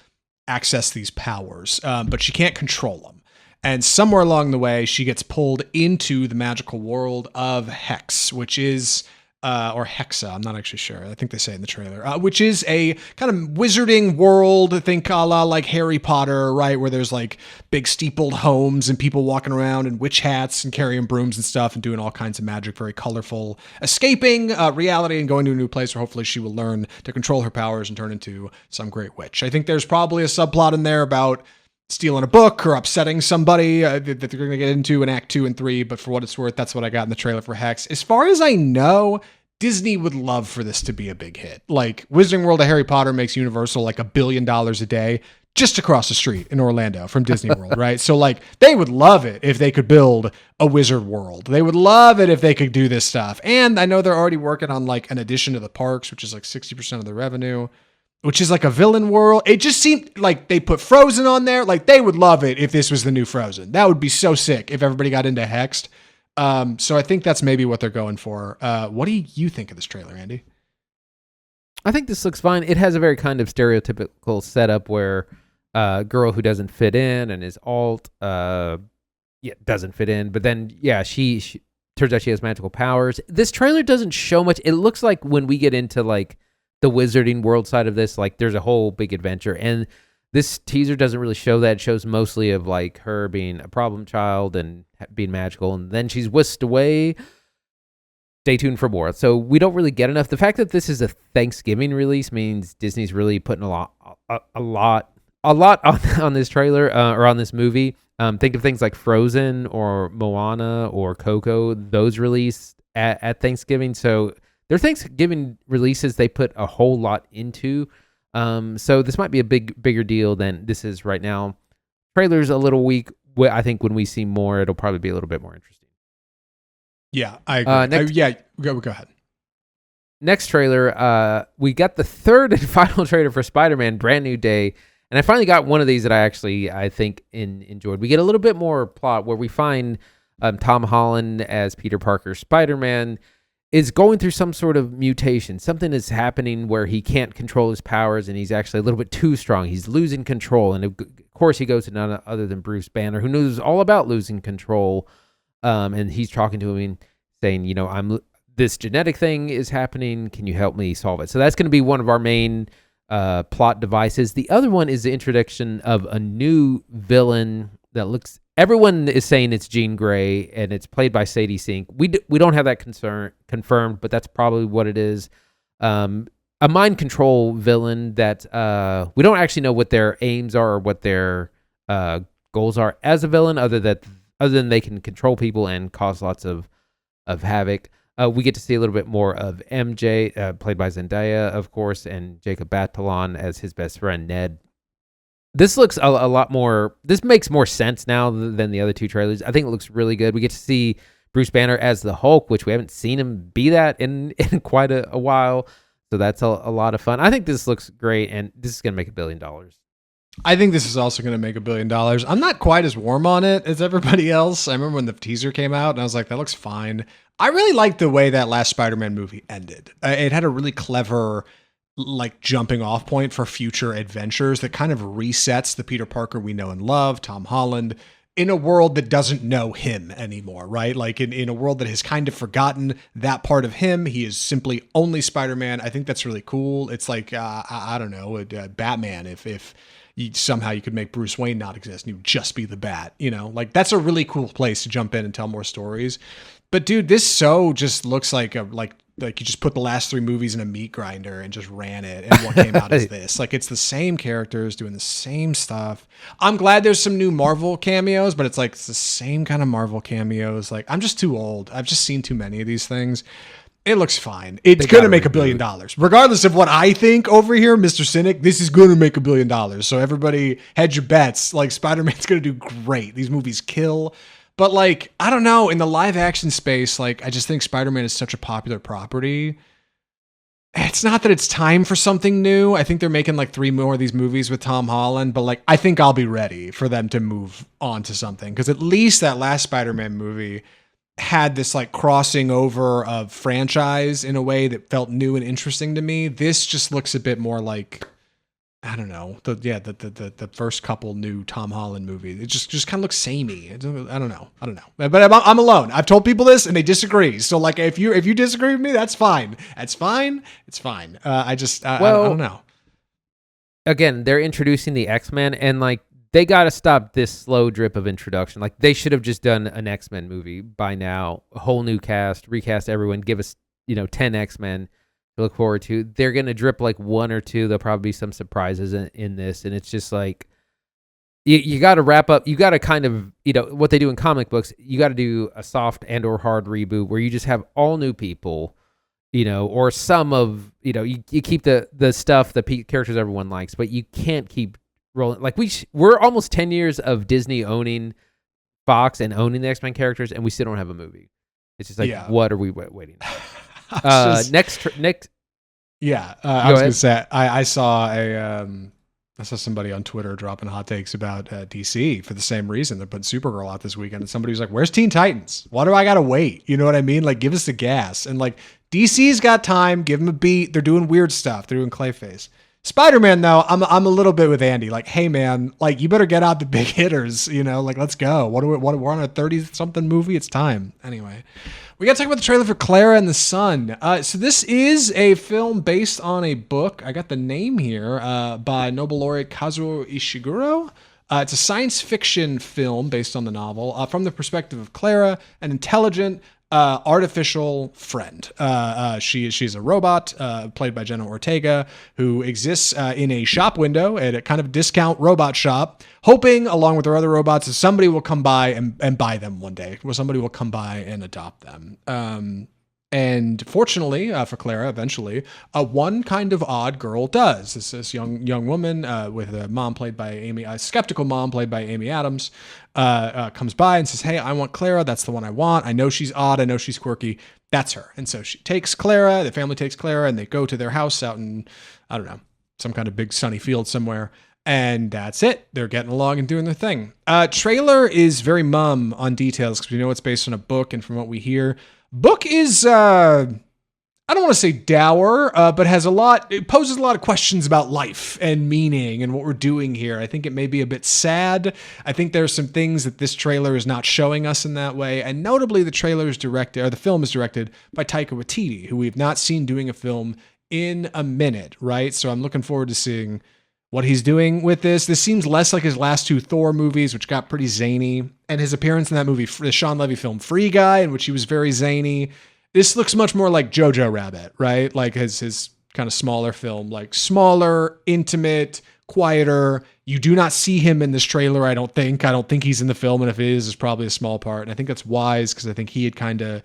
access these powers, but she can't control them. And somewhere along the way, she gets pulled into the magical world of Hex, which is, or Hexa, I'm not actually sure. I think they say it in the trailer, which is a kind of wizarding world, I think a la like Harry Potter, right? Where there's like big steepled homes and people walking around in witch hats and carrying brooms and stuff and doing all kinds of magic, very colorful, escaping reality and going to a new place where hopefully she will learn to control her powers and turn into some great witch. I think there's probably a subplot in there about stealing a book or upsetting somebody that they're going to get into in Act 2 and 3, but for what it's worth, that's what I got in the trailer for Hex. As far as I know, Disney would love for this to be a big hit. Like, Wizarding World of Harry Potter makes Universal like $1 billion a day just across the street in Orlando from Disney World, right? So, like, they would love it if they could build a wizard world. They would love it if they could do this stuff. And I know they're already working on, like, an addition to the parks, which is like 60% of the revenue, which is like a villain world. It just seemed like they put Frozen on there. Like, they would love it if this was the new Frozen. That would be so sick if everybody got into Hexed. So I think that's maybe what they're going for. What do you think of this trailer, Andy? I think this looks fine. It has a very kind of stereotypical setup where a girl who doesn't fit in and is doesn't fit in. But then, she turns out she has magical powers. This trailer doesn't show much. It looks like when we get into like the wizarding world side of this, like there's a whole big adventure, and this teaser doesn't really show that. It shows mostly of like her being a problem child and being magical, and then she's whisked away. Stay tuned for more. So we don't really get enough. The fact that this is a Thanksgiving release means Disney's really putting a lot on this trailer or on this movie. Think of things like Frozen or Moana or Coco. Those released at Thanksgiving. So their Thanksgiving releases they put a whole lot into. So this might be a bigger deal than this is right now. Trailer's a little weak. I think when we see more, it'll probably be a little bit more interesting. Yeah, I agree. Go ahead. Next trailer, we got the third and final trailer for Spider-Man: Brand New Day. And I finally got one of these that I think enjoyed. We get a little bit more plot where we find Tom Holland as Peter Parker Spider-Man is going through some sort of mutation. Something is happening where he can't control his powers and he's actually a little bit too strong. He's losing control. And of course he goes to none other than Bruce Banner, who knows all about losing control. And he's talking to him and saying, this genetic thing is happening. Can you help me solve it? So that's going to be one of our main plot devices. The other one is the introduction of a new villain that looks. Everyone is saying it's Jean Grey, and it's played by Sadie Sink. We don't have that confirmed, but that's probably what it is. A mind control villain that we don't actually know what their aims are or what their goals are as a villain, other than they can control people and cause lots of havoc. We get to see a little bit more of MJ, played by Zendaya, of course, and Jacob Batalon as his best friend, Ned. This looks a lot more... This makes more sense now than the other two trailers. I think it looks really good. We get to see Bruce Banner as the Hulk, which we haven't seen him be that in quite a while. So that's a lot of fun. I think this looks great, and this is going to make $1 billion. I think this is also going to make $1 billion. I'm not quite as warm on it as everybody else. I remember when the teaser came out, and I was like, that looks fine. I really liked the way that last Spider-Man movie ended. It had a really clever, jumping off point for future adventures that kind of resets the Peter Parker we know and love, Tom Holland, in a world that doesn't know him anymore, right? Like in a world that has kind of forgotten that part of him. He is simply only Spider-Man. I think that's really cool. It's like, I don't know, Batman, if somehow you could make Bruce Wayne not exist and you would just be the Bat, that's a really cool place to jump in and tell more stories. But dude, this just looks like you just put the last 3 movies in a meat grinder and just ran it. And what came out is this. It's the same characters doing the same stuff. I'm glad there's some new Marvel cameos, but it's the same kind of Marvel cameos. I'm just too old. I've just seen too many of these things. It looks fine. It's going to make $1 billion. Regardless of what I think over here, Mr. Cynic, this is going to make $1 billion. So everybody hedge your bets. Spider-Man's going to do great. These movies kill. But I don't know, in the live action space, I just think Spider-Man is such a popular property. It's not that it's time for something new. I think they're making 3 more of these movies with Tom Holland, but I think I'll be ready for them to move on to something. Because at least that last Spider-Man movie had this crossing over of franchise in a way that felt new and interesting to me. This just looks a bit more I don't know. The first couple new Tom Holland movies. It just kind of looks samey. I don't know. But I'm alone. I've told people this and they disagree. So if you disagree with me, that's fine. It's fine. I don't know. Again, they're introducing the X-Men and they got to stop this slow drip of introduction. They should have just done an X-Men movie by now. A whole new cast, recast everyone, give us 10 X-Men to look forward to. They're going to drip 1 or 2. There'll probably be some surprises in this. And it's just you got to wrap up. You got to kind of, what they do in comic books, you got to do a soft and or hard reboot where you just have all new people, or some of, you keep the stuff, the characters everyone likes, but you can't keep rolling. We're almost 10 years of Disney owning Fox and owning the X-Men characters, and we still don't have a movie. It's just what are we waiting for? Next. Yeah, I was gonna say I saw somebody on Twitter dropping hot takes about DC for the same reason. They're putting Supergirl out this weekend, and somebody was like, "Where's Teen Titans? Why do I gotta wait?" You know what I mean? Give us the gas. And DC's got time. Give them a beat. They're doing weird stuff. They're doing Clayface. Spider-Man though, I'm a little bit with Andy. Hey man, you better get out the big hitters. Let's go. We're on a 30-something movie. It's time. Anyway. We got to talk about the trailer for Klara and the Sun. So this is a film based on a book. I got the name here by Nobel laureate Kazuo Ishiguro. It's a science fiction film based on the novel from the perspective of Klara, an intelligent, artificial friend. She's a robot played by Jenna Ortega who exists in a shop window at a kind of discount robot shop, hoping, along with her other robots, that somebody will come by and buy them one day, where somebody will come by and adopt them. And fortunately for Klara, eventually, one kind of odd girl does. This young woman with a mom played by a skeptical mom played by Amy Adams, comes by and says, "Hey, I want Klara. That's the one I want. I know she's odd. I know she's quirky. That's her." And so she takes Klara. The family takes Klara, and they go to their house out in, I don't know, some kind of big sunny field somewhere. And that's it. They're getting along and doing their thing. Trailer is very mum on details because we know it's based on a book, and from what we hear, book is, I don't want to say dour, but it poses a lot of questions about life and meaning and what we're doing here. I think it may be a bit sad. I think there's some things that this trailer is not showing us in that way. And notably, the film is directed by Taika Waititi, who we've not seen doing a film in a minute, right? So I'm looking forward to seeing what he's doing with this. This seems less like his last two Thor movies, which got pretty zany, and his appearance in that movie, the Sean Levy film Free Guy, in which he was very zany. This looks much more like Jojo Rabbit, right? Like his kind of smaller film, like smaller, intimate, quieter. You do not see him in this trailer, I don't think. I don't think he's in the film, and if it is, it's probably a small part. And I think that's wise because I think he had kind of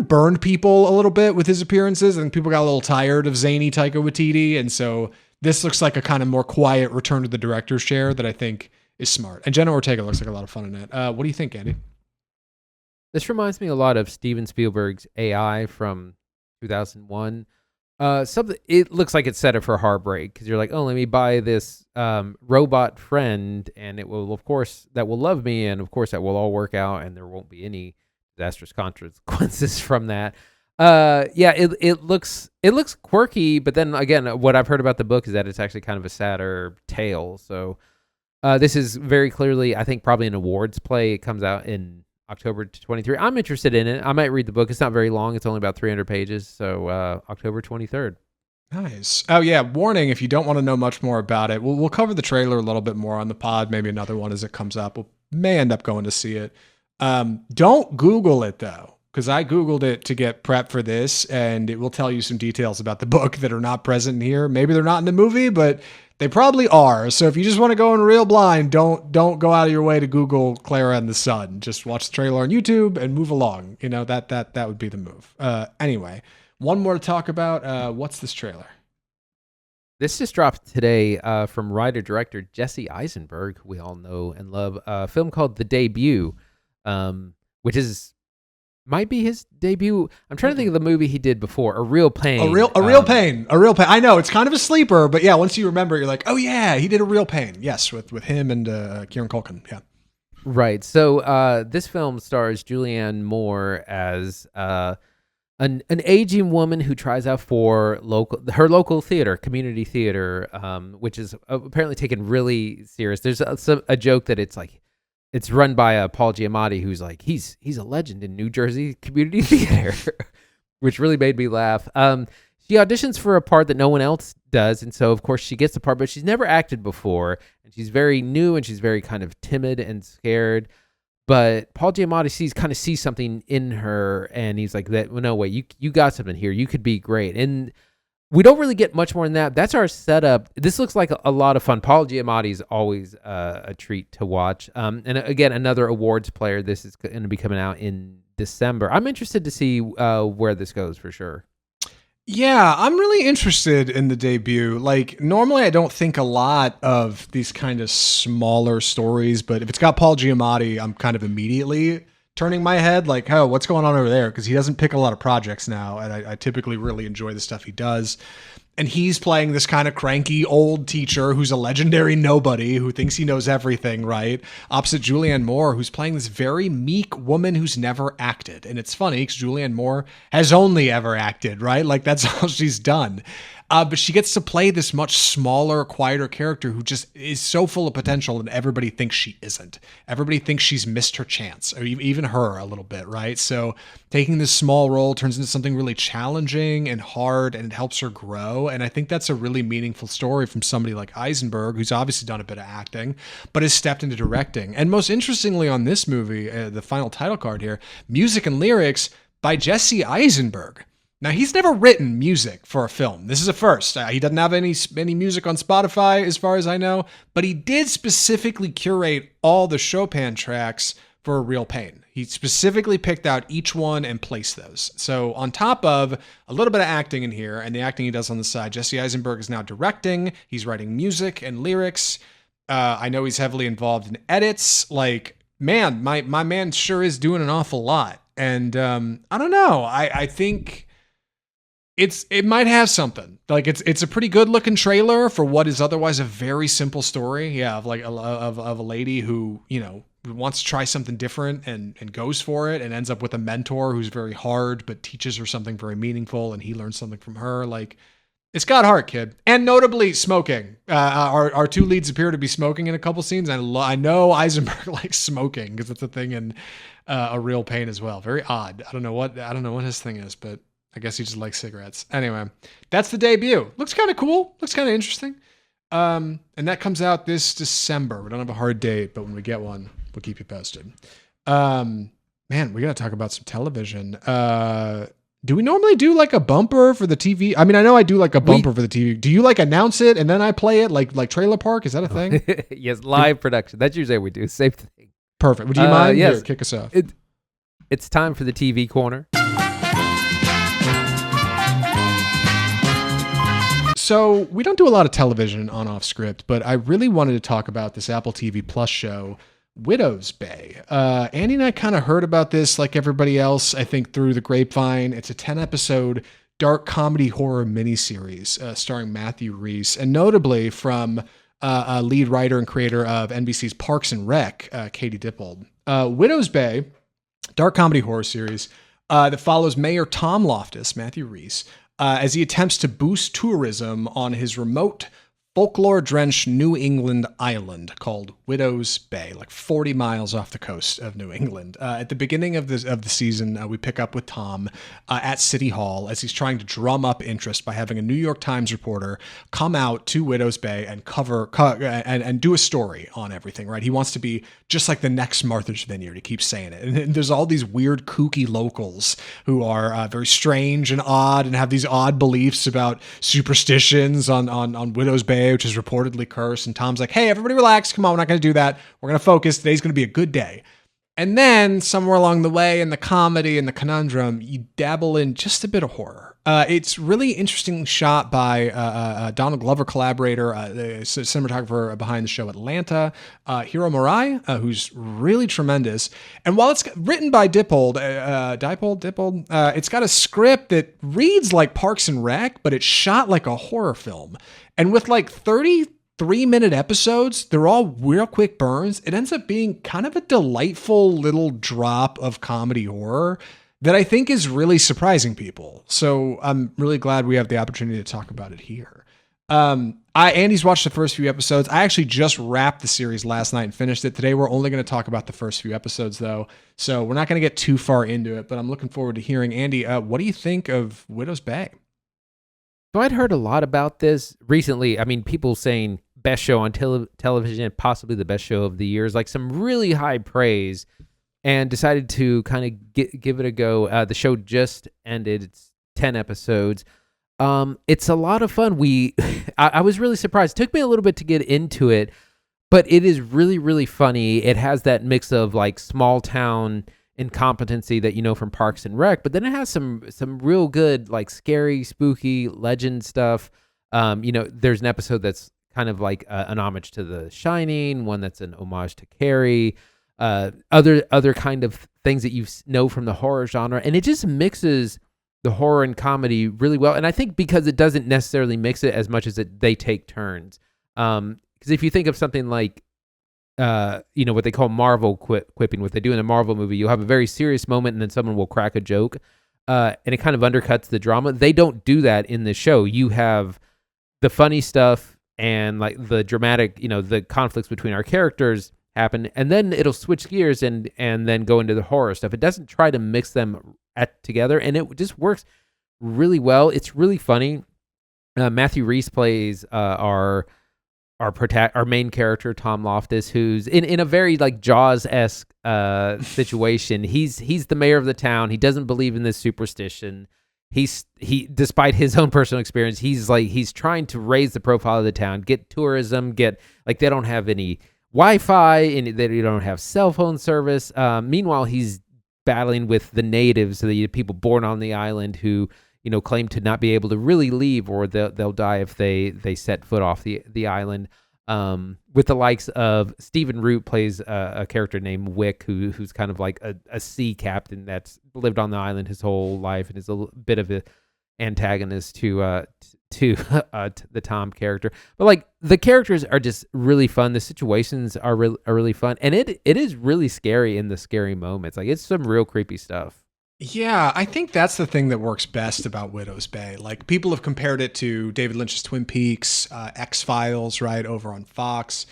burned people a little bit with his appearances, and people got a little tired of zany Taika Waititi, and so this looks like a kind of more quiet return to the director's chair that I think is smart. And Jenna Ortega looks like a lot of fun in it. What do you think, Andy? This reminds me a lot of Steven Spielberg's AI from 2001. It looks like it's set up for heartbreak because you're like, oh, let me buy this robot friend, and it will, of course, that will love me, and of course that will all work out, and there won't be any disastrous consequences from that. It looks quirky, but then again, what I've heard about the book is that it's actually kind of a sadder tale. So this is very clearly, I think, probably an awards play. It comes out in October 23. I'm interested in it. I might read the book. It's not very long. It's only about 300 pages. So October 23rd. Nice. Oh yeah. Warning: if you don't want to know much more about it, we'll cover the trailer a little bit more on the pod. Maybe another one as it comes up. We may end up going to see it. Don't Google it though, because I Googled it to get prep for this, and it will tell you some details about the book that are not present here. Maybe they're not in the movie, but they probably are. So if you just want to go in real blind, don't go out of your way to Google Klara and the Sun. Just watch the trailer on YouTube and move along. You know, that would be the move. Anyway, one more to talk about. What's this trailer? This just dropped today from writer-director Jesse Eisenberg, who we all know and love. A film called The Debut, which might be his debut. I'm trying to think of the movie he did before, A Real Pain. A real pain. I know it's kind of a sleeper, but yeah, once you remember, you're like, oh yeah, he did A Real Pain. Yes, with him and Kieran Culkin. Yeah. Right. So this film stars Julianne Moore as an aging woman who tries out for her local theater, community theater, which is apparently taken really serious. There's a joke that it's run by Paul Giamatti, who's like, he's a legend in New Jersey community theater, which really made me laugh. She auditions for a part that no one else does, and so of course she gets the part, but she's never acted before, and she's very new, and she's very kind of timid and scared. But Paul Giamatti sees something in her, and he's like, no way, you got something here. You could be great. And we don't really get much more than that. That's our setup. This looks like a lot of fun. Paul Giamatti is always a treat to watch. And again, another awards player. This is going to be coming out in December. I'm interested to see where this goes for sure. Yeah, I'm really interested in The Debut. Like, normally I don't think a lot of these kind of smaller stories, but if it's got Paul Giamatti, I'm kind of immediately turning my head like, oh, what's going on over there? Because he doesn't pick a lot of projects now, and I typically really enjoy the stuff he does. And he's playing this kind of cranky old teacher who's a legendary nobody who thinks he knows everything, right? Opposite Julianne Moore, who's playing this very meek woman who's never acted. And it's funny because Julianne Moore has only ever acted, right? Like, that's all she's done. But she gets to play this much smaller, quieter character who just is so full of potential, and everybody thinks she isn't. Everybody thinks she's missed her chance, or even her a little bit, right? So taking this small role turns into something really challenging and hard, and it helps her grow. And I think that's a really meaningful story from somebody like Eisenberg, who's obviously done a bit of acting, but has stepped into directing. And most interestingly on this movie, the final title card here, music and lyrics by Jesse Eisenberg. Now, he's never written music for a film. This is a first. He doesn't have any music on Spotify, as far as I know, but he did specifically curate all the Chopin tracks for Real Pain. He specifically picked out each one and placed those. So on top of a little bit of acting in here, and the acting he does on the side, Jesse Eisenberg is now directing. He's writing music and lyrics. I know he's heavily involved in edits. Like, man, my man sure is doing an awful lot. And I don't know. I think it might have something. Like it's a pretty good looking trailer for what is otherwise a very simple story. Yeah, of like of a lady who, you know, wants to try something different and goes for it and ends up with a mentor who's very hard but teaches her something very meaningful, and he learns something from her. Like, it's got heart, kid. And notably smoking. Our two leads appear to be smoking in a couple scenes. I know Eisenberg likes smoking because it's a thing in A Real Pain as well. Very odd. I don't know what his thing is, but I guess he just likes cigarettes. Anyway, that's the debut. Looks kind of cool. Looks kind of interesting. And that comes out this December. We don't have a hard date, but when we get one, we'll keep you posted. Man, we got to talk about some television. Do we normally do like a bumper for the TV? I mean, I know I do like a bumper for the TV. Do you like announce it and then I play it like Trailer Park? Is that a thing? Yes, live production. That's usually what we do. Same thing. Perfect. Would you mind? Yes. Here, kick us off. It's time for the TV corner. So we don't do a lot of television on Off Script, but I really wanted to talk about this Apple TV Plus show, Widow's Bay. Andy and I kind of heard about this like everybody else, I think, through the grapevine. It's a 10-episode dark comedy horror miniseries starring Matthew Rhys, and notably from a lead writer and creator of NBC's Parks and Rec, Katie Dippold. Widow's Bay, dark comedy horror series that follows Mayor Tom Loftus, Matthew Rhys, as he attempts to boost tourism on his remote, folklore-drenched New England island called Widow's Bay, like 40 miles off the coast of New England. At the beginning of the season, we pick up with Tom at City Hall as he's trying to drum up interest by having a New York Times reporter come out to Widow's Bay and and do a story on everything, right? He wants to be just like the next Martha's Vineyard. He keeps saying it. And there's all these weird, kooky locals who are very strange and odd and have these odd beliefs about superstitions on Widow's Bay, which is reportedly cursed. And Tom's like, hey, everybody relax. Come on, we're not going to do that. We're going to focus. Today's going to be a good day. And then somewhere along the way in the comedy and the conundrum, you dabble in just a bit of horror. It's really interesting shot by Donald Glover collaborator, the cinematographer behind the show Atlanta, Hiro Murai, who's really tremendous. And while it's written by Dippold, it's got a script that reads like Parks and Rec, but it's shot like a horror film. And with like 33-minute episodes, they're all real quick burns. It ends up being kind of a delightful little drop of comedy horror that I think is really surprising people. So I'm really glad we have the opportunity to talk about it here. Andy's watched the first few episodes. I actually just wrapped the series last night and finished it. Today we're only going to talk about the first few episodes though. So we're not going to get too far into it, but I'm looking forward to hearing Andy. What do you think of Widow's Bay? So I'd heard a lot about this recently. I mean, people saying best show on television, possibly the best show of the year, is like some really high praise, and decided to kind of give it a go. The show just ended. It's 10 episodes. It's a lot of fun. I was really surprised. It took me a little bit to get into it, but it is really, really funny. It has that mix of like small town incompetency that you know from Parks and Rec, but then it has some real good like scary, spooky legend stuff. There's an episode that's kind of like an homage to The Shining, one that's an homage to Carrie, other kind of things that you know from the horror genre, and it just mixes the horror and comedy really well. And I think because it doesn't necessarily mix it as much as they take turns. Because if you think of something like what they call Marvel quipping, what they do in a Marvel movie, you'll have a very serious moment and then someone will crack a joke. and it kind of undercuts the drama. They don't do that in the show. You have the funny stuff and like the dramatic, the conflicts between our characters happen, and then it'll switch gears and then go into the horror stuff. It doesn't try to mix them together, and it just works really well. It's really funny. Matthew Rhys plays our main character, Tom Loftus, who's in a very like Jaws-esque situation. He's the mayor of the town. He doesn't believe in this superstition. He despite his own personal experience, he's trying to raise the profile of the town, get tourism, they don't have any Wi-Fi and they don't have cell phone service. Meanwhile, he's battling with the natives, the people born on the island who claim to not be able to really leave, or they'll die if they set foot off the island. With the likes of Stephen Root plays a character named Wick, who's kind of like a sea captain that's lived on the island his whole life and is a bit of an antagonist to the Tom character. But like the characters are just really fun. The situations are really fun, and it is really scary in the scary moments. Like it's some real creepy stuff. Yeah, I think that's the thing that works best about Widow's Bay. Like people have compared it to David Lynch's Twin Peaks, X-Files, right, over on Fox.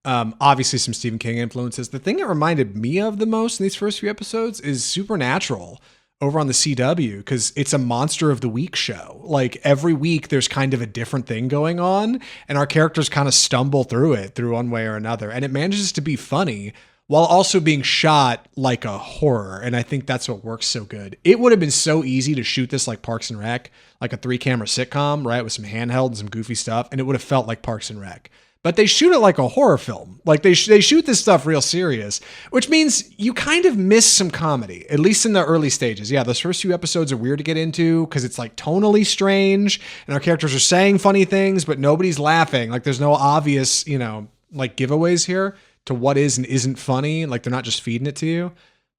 Obviously some Stephen King influences. The thing that reminded me of the most in these first few episodes is Supernatural over on the CW, because it's a monster of the week show. Like every week there's kind of a different thing going on, and our characters kind of stumble through it through one way or another. And it manages to be funny while also being shot like a horror. And I think that's what works so good. It would have been so easy to shoot this like Parks and Rec, like a 3-camera sitcom, right? With some handheld and some goofy stuff. And it would have felt like Parks and Rec. But they shoot it like a horror film. Like they shoot this stuff real serious, which means you kind of miss some comedy, at least in the early stages. Yeah, those first few episodes are weird to get into because it's like tonally strange and our characters are saying funny things, but nobody's laughing. Like there's no obvious, like giveaways here to what is and isn't funny. Like they're not just feeding it to you.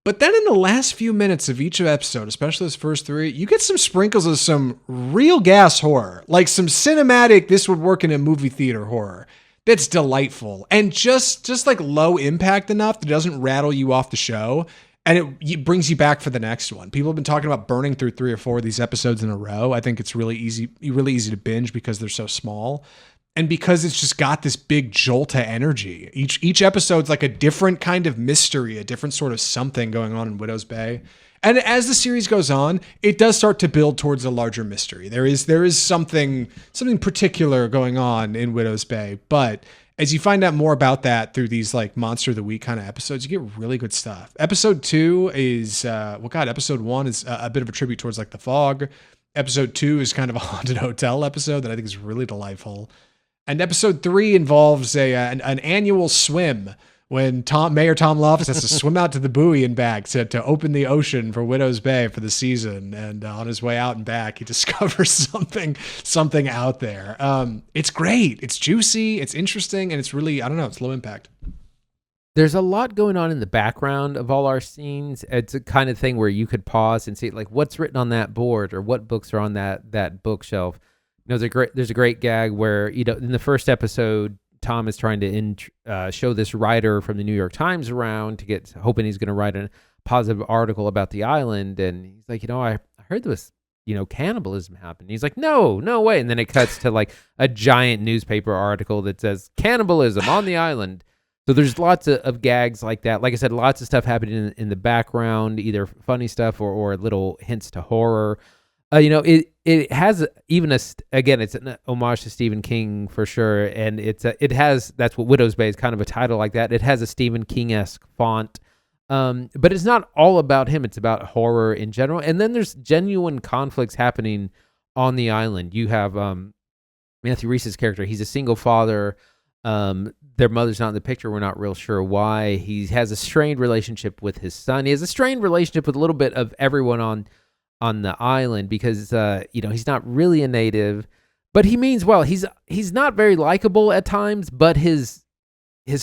But then in the last few minutes of each episode, especially those first 3, you get some sprinkles of some real gas horror, like some cinematic, this would work in a movie theater horror. That's delightful and just like low impact enough that it doesn't rattle you off the show, and it brings you back for the next one. People have been talking about burning through 3 or 4 of these episodes in a row. I think it's really easy to binge because they're so small. And because it's just got this big jolt to energy. Each episode's like a different kind of mystery, a different sort of something going on in Widow's Bay. And as the series goes on, it does start to build towards a larger mystery. There is something particular going on in Widow's Bay. But as you find out more about that through these like Monster of the Week kind of episodes, you get really good stuff. Episode 2 is, episode 1 is a bit of a tribute towards like The Fog. Episode 2 is kind of a haunted hotel episode that I think is really delightful. And episode 3 involves an annual swim when Mayor Tom Loftus has to swim out to the buoy and back to open the ocean for Widow's Bay for the season. And on his way out and back, he discovers something out there. It's great. It's juicy. It's interesting. And it's really, it's low impact. There's a lot going on in the background of all our scenes. It's a kind of thing where you could pause and see like what's written on that board or what books are on that bookshelf. There's a great gag where, in the first episode, Tom is trying to show this writer from the New York Times around hoping he's going to write a positive article about the island. And he's like, I heard this, cannibalism happened. He's like, no way. And then it cuts to like a giant newspaper article that says cannibalism on the island. So there's lots of gags like that. Like I said, lots of stuff happening in the background, either funny stuff or little hints to horror. It has even it's an homage to Stephen King for sure, and that's what Widow's Bay is, kind of a title like that. It has a Stephen King-esque font, but it's not all about him. It's about horror in general, and then there's genuine conflicts happening on the island. You have Matthew Rhys's character. He's a single father. Their mother's not in the picture. We're not real sure why. He has a strained relationship with his son. He has a strained relationship with a little bit of everyone on the island because he's not really a native, but he means well. He's not very likable at times, but his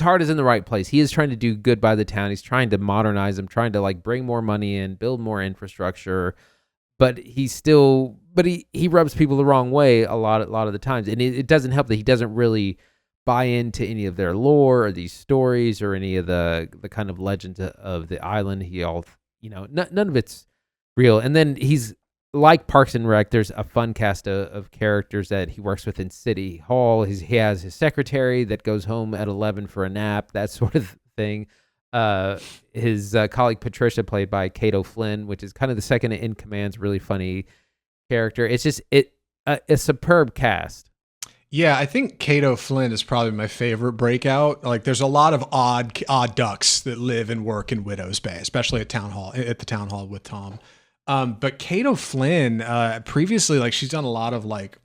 heart is in the right place. He is trying to do good by the town. He's trying to modernize them, trying to like bring more money in, build more infrastructure, but he rubs people the wrong way a lot of the times, and it doesn't help that he doesn't really buy into any of their lore or these stories or any of the kind of legends of the island. None of it's real. And then he's like Parks and Rec. There's a fun cast of characters that he works with in City Hall. He has his secretary that goes home at 11 for a nap, that sort of thing. His colleague Patricia, played by Kate O'Flynn, which is kind of the second in command's really funny character. It's just a superb cast. Yeah, I think Kate O'Flynn is probably my favorite breakout. Like, there's a lot of odd ducks that live and work in Widow's Bay, especially at the town hall with Tom. But Kate O'Flynn, previously, like, she's done a lot of like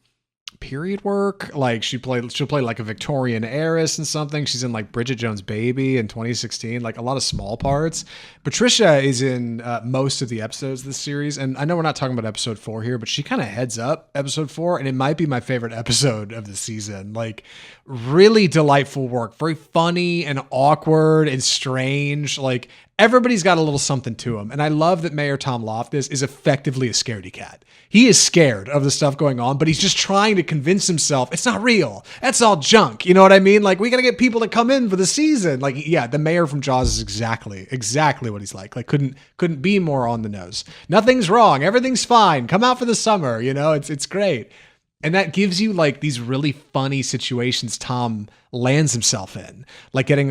period work. Like, she'll play like a Victorian heiress and something. She's in like Bridget Jones' Baby in 2016, like a lot of small parts. Patricia is in most of the episodes of this series. And I know we're not talking about episode 4 here, but she kind of heads up episode 4. And it might be my favorite episode of the season. Like, really delightful work. Very funny and awkward and strange. Like, everybody's got a little something to them. And I love that Mayor Tom Loftus is effectively a scaredy cat. He is scared of the stuff going on, but he's just trying to convince himself it's not real. That's all junk. You know what I mean? Like, we got to get people to come in for the season. Like, yeah, the mayor from Jaws is exactly what he's like. Like, couldn't be more on the nose. Nothing's wrong. Everything's fine. Come out for the summer. You know, it's great. And that gives you like these really funny situations Tom lands himself in, like getting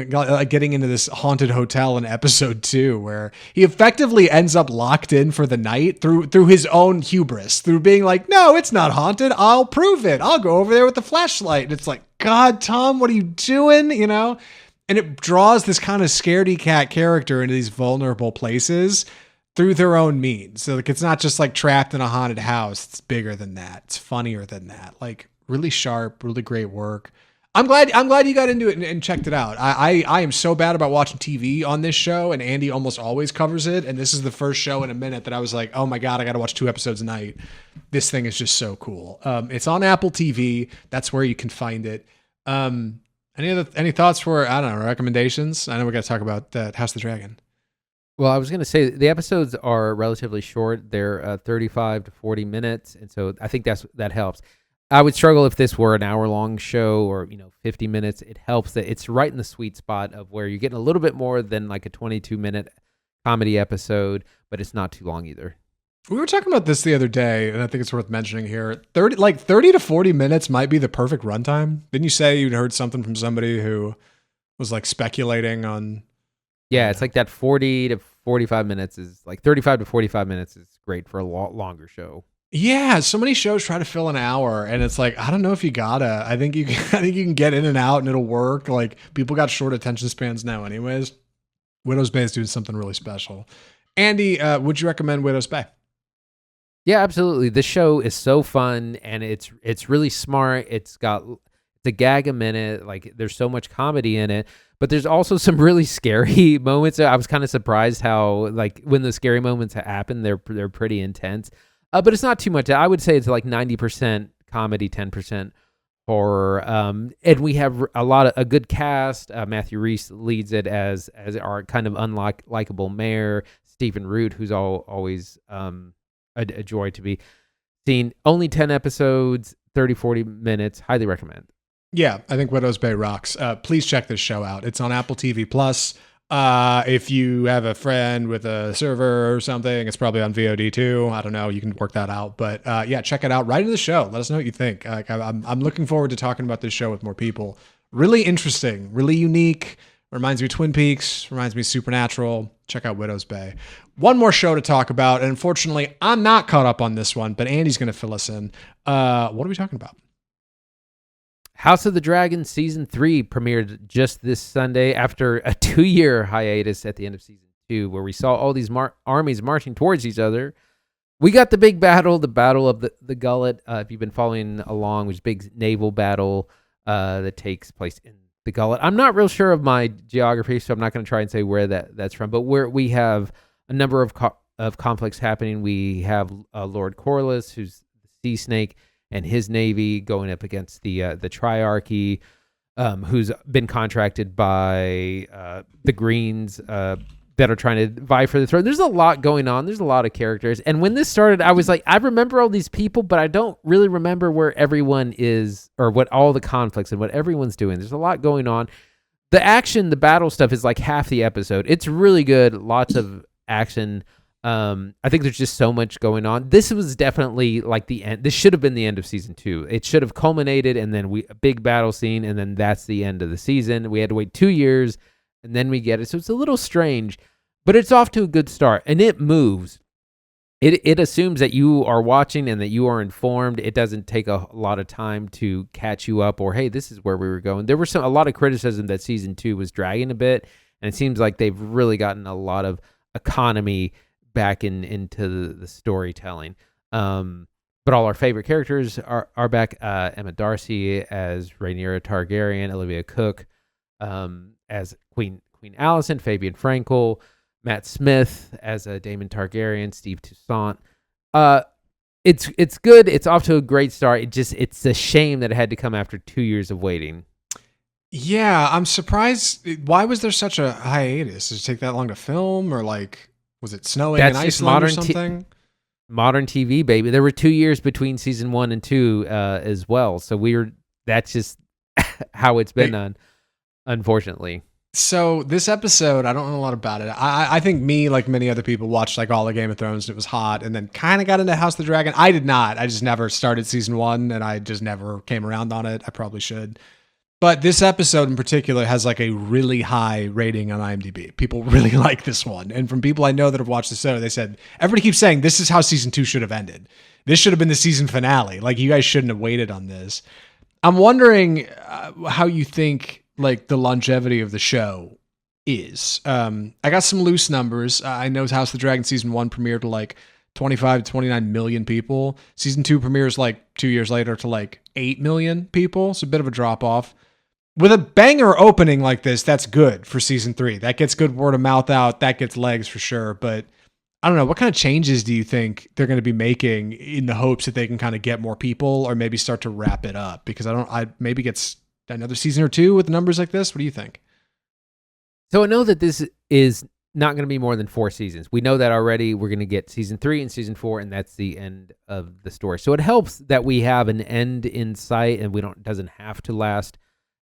into this haunted hotel in episode 2, where he effectively ends up locked in for the night through his own hubris, through being like, no, it's not haunted. I'll prove it. I'll go over there with the flashlight. And it's like, God, Tom, what are you doing? You know? And it draws this kind of scaredy cat character into these vulnerable places through their own means. So like, it's not just like trapped in a haunted house. It's bigger than that. It's funnier than that. Like, really sharp, really great work. I'm glad you got into it and checked it out. I am so bad about watching TV on this show, and Andy almost always covers it. And this is the first show in a minute that I was like, oh my God, I got to watch 2 episodes a night. This thing is just so cool. It's on Apple TV. That's where you can find it. Any thoughts for, I don't know, recommendations? I know we got to talk about that House of the Dragon. Well, I was going to say the episodes are relatively short. They're 35 to 40 minutes, and so I think that helps. I would struggle if this were an hour-long show or 50 minutes. It helps that it's right in the sweet spot of where you're getting a little bit more than like a 22-minute comedy episode, but it's not too long either. We were talking about this the other day, and I think it's worth mentioning here. 30 to 40 minutes might be the perfect runtime. Didn't you say you'd heard something from somebody who was like speculating on? Yeah, it's like that 40 to 45 minutes is like 35 to 45 minutes is great for a longer show. Yeah, so many shows try to fill an hour, and it's like, I don't know if you gotta. I think you can get in and out, and it'll work. Like, people got short attention spans now, anyways. Widow's Bay is doing something really special. Andy, would you recommend Widow's Bay? Yeah, absolutely. This show is so fun, and it's really smart. It's a gag a minute. Like, there's so much comedy in it. But there's also some really scary moments. I was kind of surprised how, like, when the scary moments happen, they're pretty intense. But it's not too much. I would say it's like 90% comedy, 10% horror. And we have a good cast. Matthew Rhys leads it as our kind of unlikable mayor. Stephen Root, who's always a joy to be seen. Only 10 episodes, 30-40 minutes. Highly recommend. Yeah, I think Widow's Bay rocks. Please check this show out. It's on Apple TV Plus. If you have a friend with a server or something, it's probably on VOD too. I don't know. You can work that out. But yeah, check it out. Right into the show. Let us know what you think. I'm looking forward to talking about this show with more people. Really interesting. Really unique. Reminds me of Twin Peaks. Reminds me of Supernatural. Check out Widow's Bay. One more show to talk about. And unfortunately, I'm not caught up on this one, but Andy's going to fill us in. What are we talking about? House of the Dragon Season 3 premiered just this Sunday after a 2-year hiatus at the end of Season 2, where we saw all these armies marching towards each other. We got the big battle, the Battle of the Gullet. If you've been following along, which is a big naval battle that takes place in the Gullet. I'm not real sure of my geography, so I'm not going to try and say where that's from, but where we have a number of conflicts happening. We have Lord Corlys, who's the sea snake, and his navy going up against the Triarchy, who's been contracted by the Greens that are trying to vie for the throne. There's a lot going on. There's a lot of characters. And when this started, I was like, I remember all these people, but I don't really remember where everyone is or what all the conflicts and what everyone's doing. There's a lot going on. The action, the battle stuff is like half the episode. It's really good. Lots of action. I think there's just so much going on. This was definitely like the end. This should have been the end of season 2. It should have culminated, and then a big battle scene, and then that's the end of the season. We had to wait 2 years, and then we get it. So it's a little strange, but it's off to a good start, and it moves. It assumes that you are watching and that you are informed. It doesn't take a lot of time to catch you up, or hey, this is where we were going. There was a lot of criticism that season 2 was dragging a bit, and it seems like they've really gotten a lot of economy back into the storytelling. But all our favorite characters are back. Emma Darcy as Rhaenyra Targaryen, Olivia Cooke as Queen Alicent, Fabian Frankel, Matt Smith as Daemon Targaryen, Steve Toussaint. It's good. It's off to a great start. It's a shame that it had to come after 2 years of waiting. Yeah, I'm surprised. Why was there such a hiatus? Did it take that long to film, or like was it snowing in Iceland or something? Modern TV, baby. There were 2 years between season 1 and 2 as well. So that's just how it's been unfortunately. So this episode, I don't know a lot about it. I think me, like many other people, watched like all of Game of Thrones and it was hot, and then kind of got into House of the Dragon. I did not. I just never started season 1, and I just never came around on it. I probably should. But this episode in particular has like a really high rating on IMDb. People really like this one. And from people I know that have watched the show, they said, everybody keeps saying this is how season 2 should have ended. This should have been the season finale. Like, you guys shouldn't have waited on this. I'm wondering how you think like the longevity of the show is. I got some loose numbers. I know House of the Dragon season 1 premiered to like 25 to 29 million people. Season 2 premieres like 2 years later to like 8 million people. It's a bit of a drop off. With a banger opening like this, that's good for season 3. That gets good word of mouth out. That gets legs for sure. But I don't know. What kind of changes do you think they're going to be making in the hopes that they can kind of get more people, or maybe start to wrap it up? Because I maybe gets another season or 2 with numbers like this. What do you think? So I know that this is not going to be more than 4 seasons. We know that already. We're going to get season 3 and season 4, and that's the end of the story. So it helps that we have an end in sight, and it doesn't have to last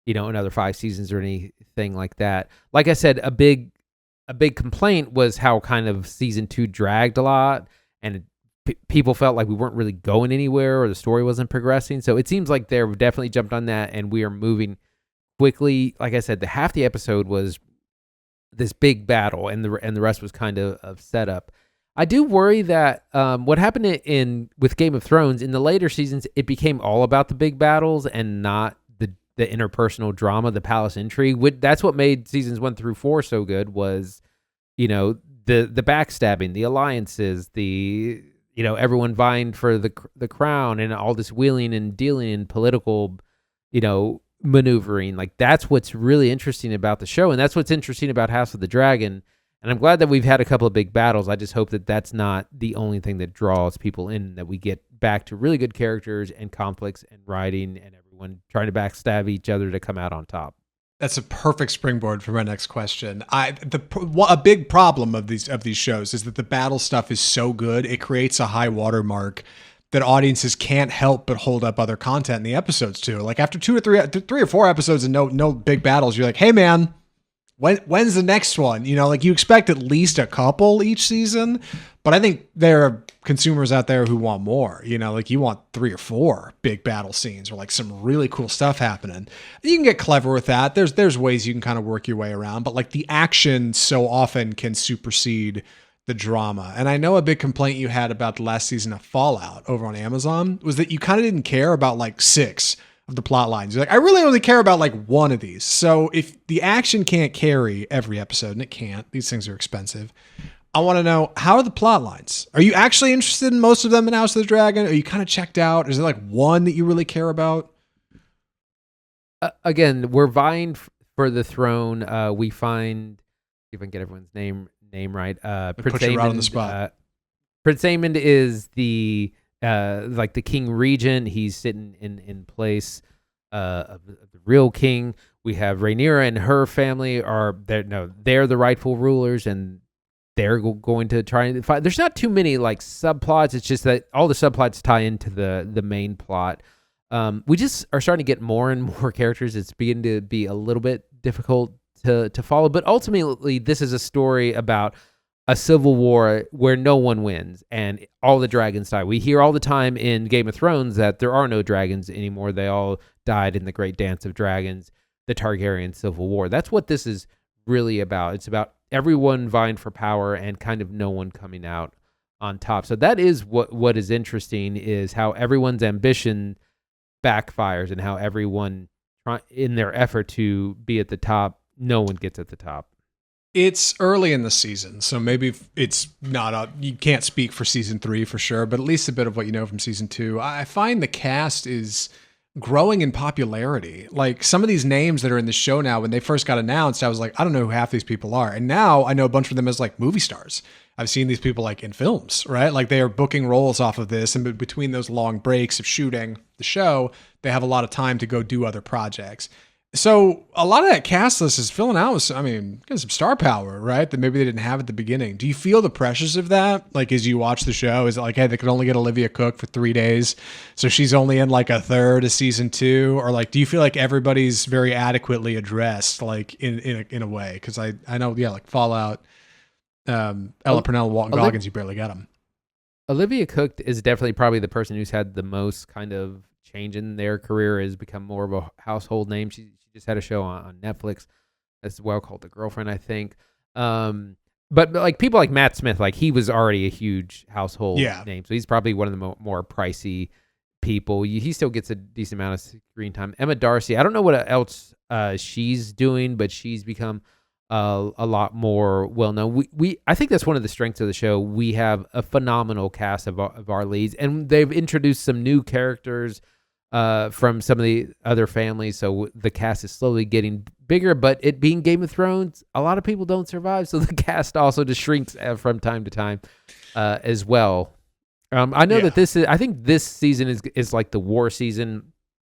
another 5 seasons or anything like that. Like I said, a big complaint was how kind of season 2 dragged a lot, and people felt like we weren't really going anywhere, or the story wasn't progressing. So it seems like they've definitely jumped on that, and we are moving quickly. Like I said, half the episode was this big battle, and the rest was kind of setup. I do worry that what happened with Game of Thrones in the later seasons, it became all about the big battles and not the interpersonal drama, the palace intrigue. That's what made seasons 1 through 4 so good, was, the backstabbing, the alliances, everyone vying for the crown, and all this wheeling and dealing and political, maneuvering. Like, that's what's really interesting about the show. And that's what's interesting about House of the Dragon. And I'm glad that we've had a couple of big battles. I just hope that that's not the only thing that draws people in, that we get back to really good characters and conflicts and writing and everyone trying to backstab each other to come out on top. That's a perfect springboard for my next question. A big problem of these shows is that the battle stuff is so good, it creates a high watermark that audiences can't help but hold up other content in the episodes too. Like after 2 or 3 or 4 episodes and no big battles, you're like, hey man, when's the next one? Like you expect at least a couple each season, but I think there are consumers out there who want more. Like you want 3 or 4 big battle scenes or like some really cool stuff happening. You can get clever with that. There's ways you can kind of work your way around, but like the action so often can supersede the drama. And I know a big complaint you had about the last season of Fallout over on Amazon was that you kind of didn't care about like 6 of the plot lines. You're like, I really only care about like 1 of these. So if the action can't carry every episode, and it can't, these things are expensive, I want to know, how are the plot lines? Are you actually interested in most of them in House of the Dragon? Are you kind of checked out? Is there like one that you really care about? Again, we're vying for the throne. We find, if I can get everyone's name right. Put you right on the spot. Prince Aemond is the the king regent. He's sitting in place of the real king. We have Rhaenyra and her family they're the rightful rulers, and they're going to try and fight. There's not too many like subplots. It's just that all the subplots tie into the main plot. We just are starting to get more and more characters. It's beginning to be a little bit difficult to follow, but ultimately this is a story about a civil war where no one wins and all the dragons die. We hear all the time in Game of Thrones that there are no dragons anymore. They all died in the Great Dance of Dragons, the Targaryen Civil War. That's what this is really about. It's about everyone vying for power and kind of no one coming out on top. So that is what is interesting, is how everyone's ambition backfires and how everyone, in their effort to be at the top, no one gets at the top. It's early in the season, so maybe it's not you can't speak for season 3 for sure, but at least a bit of what you know from season 2. I find the cast is growing in popularity. Like, some of these names that are in the show now, when they first got announced, I was like, I don't know who half these people are. And now I know a bunch of them as like movie stars. I've seen these people like in films, right? Like, they are booking roles off of this. And between those long breaks of shooting the show, they have a lot of time to go do other projects. So a lot of that cast list is filling out with, some star power, right? That maybe they didn't have at the beginning. Do you feel the pressures of that? Like, as you watch the show, is it like, hey, they could only get Olivia Cooke for 3 days, so she's only in like a third of season 2? Or like, do you feel like everybody's very adequately addressed, like in a way? Because I know, yeah, like Fallout, Ella Purnell, Walton Goggins, you barely get them. Olivia Cooke is definitely probably the person who's had the most kind of change in their career, has become more of a household name. She just had a show on Netflix as well called The Girlfriend, I think. But like people like Matt Smith, like he was already a huge household name, so he's probably one of the more pricey people. He still gets a decent amount of screen time. Emma Darcy, I don't know what else she's doing, but she's become a lot more well known. I think that's one of the strengths of the show. We have a phenomenal cast of our leads, and they've introduced some new characters from some of the other families, so the cast is slowly getting bigger. But it being Game of Thrones, a lot of people don't survive, so the cast also just shrinks from time to time as well. I know that I think this season is like the war season,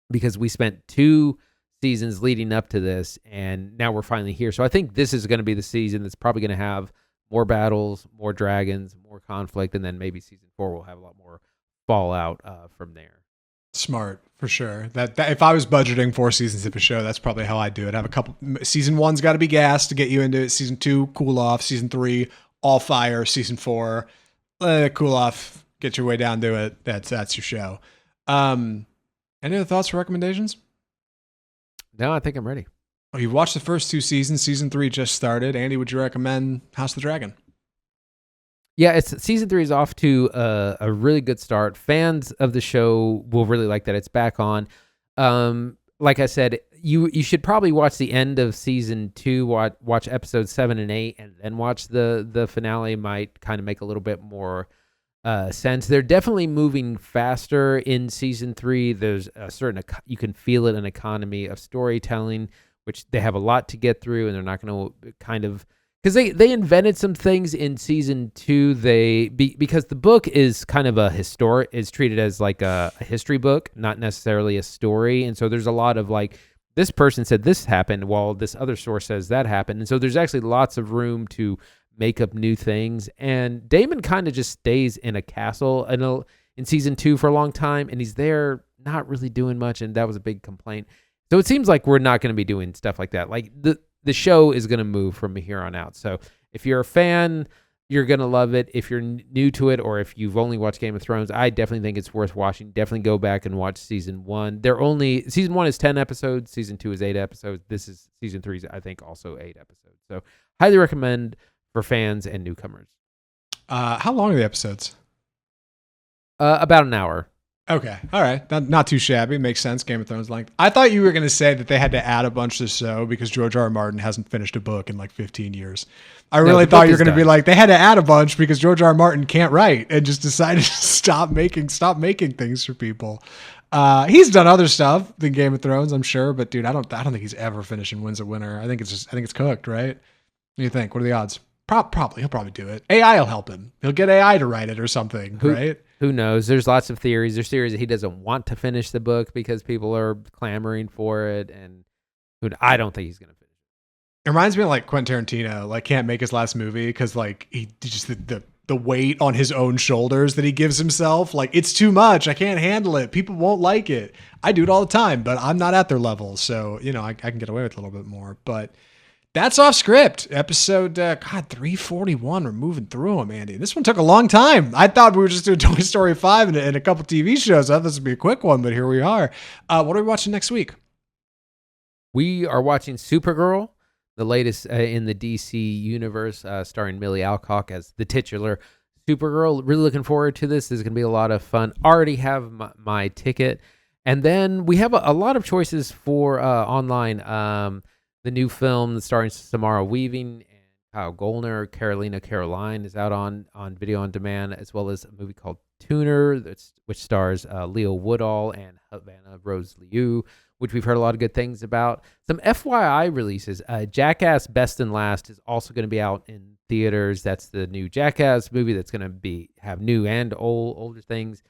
because we spent 2 seasons leading up to this, and now we're finally here. So I think this is going to be the season that's probably going to have more battles, more dragons, more conflict, and then maybe season 4 will have a lot more fallout from there. Smart, for sure. That if I was budgeting 4 seasons of a show, that's probably how I do it. Have a couple. Season 1's got to be gas to get you into it. Season 2, cool off. Season 3, all fire. Season 4, cool off. Get your way down to it. That's your show. Any other thoughts or recommendations? No, I think I'm ready. Oh, you've watched the first 2 seasons. Season 3 just started. Andy, would you recommend House of the Dragon? Yeah, season 3 is off to a really good start. Fans of the show will really like that it's back on. Like I said, you should probably watch the end of season 2, watch episodes 7 and 8, and then watch the finale. Might kind of make a little bit more sense. They're definitely moving faster in season 3. There's a certain, you can feel it, an economy of storytelling, which they have a lot to get through, and they're not going to kind of, because they invented some things in season 2. Because the book is kind of is treated as like a history book, not necessarily a story. And so there's a lot of like, this person said this happened while this other source says that happened. And so there's actually lots of room to make up new things. And Damon kind of just stays in a castle in season 2 for a long time, and he's there not really doing much. And that was a big complaint. So it seems like we're not going to be doing stuff like that. Like the show is going to move from here on out. So if you're a fan, you're going to love it. If you're new to it, or if you've only watched Game of Thrones, I definitely think it's worth watching. Definitely go back and watch season 1. Season 1 is 10 episodes. Season 2 is 8 episodes. Season 3 is, I think, also 8 episodes. So highly recommend for fans and newcomers. How long are the episodes? About an hour. Okay. All right. Not too shabby. Makes sense. Game of Thrones length. I thought you were going to say that they had to add a bunch to the show because George R.R. Martin hasn't finished a book in like 15 years. I really thought you were going to be like, they had to add a bunch because George R.R. Martin can't write and just decided to stop making things for people. He's done other stuff than Game of Thrones, I'm sure, but dude, I don't think he's ever finishing Wins a Winner. I think it's cooked, right? What do you think? What are the odds? Probably. He'll probably do it. AI will help him. He'll get AI to write it or something, right? Who knows? There's lots of theories. There's theories that he doesn't want to finish the book because people are clamoring for it, and I don't think he's going to finish it. It reminds me of like Quentin Tarantino, like can't make his last movie because like he just the weight on his own shoulders that he gives himself. Like, it's too much. I can't handle it. People won't like it. I do it all the time, but I'm not at their level. So, I can get away with a little bit more. But That's Off Script, episode, 341. We're moving through them, Andy. This one took a long time. I thought we were just doing Toy Story 5 and a couple TV shows. I thought this would be a quick one, but here we are. What are we watching next week? We are watching Supergirl, the latest in the DC universe, starring Millie Alcock as the titular Supergirl. Really looking forward to this. This is going to be a lot of fun. Already have my ticket. And then we have a lot of choices for online. The new film starring Samara Weaving and Kyle Gollner, Carolina Caroline, is out on video on demand, as well as a movie called Tuner, which stars Leo Woodall and Havana Rose Liu, which we've heard a lot of good things about. Some FYI releases. Jackass Best and Last is also going to be out in theaters. That's the new Jackass movie that's going to have new and older things.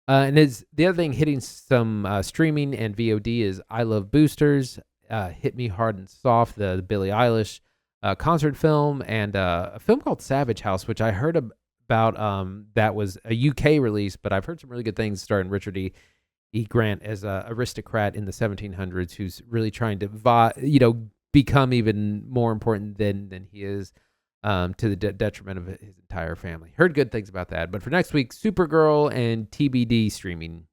And the other thing hitting some streaming and VOD is I Love Boosters, Hit Me Hard and Soft, the Billie Eilish concert film, and a film called Savage House, which I heard about. That was a UK release, but I've heard some really good things starring Richard E. Grant as a aristocrat in the 1700s who's really trying to become even more important than he is, to the detriment of his entire family. Heard good things about that. But for next week, Supergirl and TBD streaming.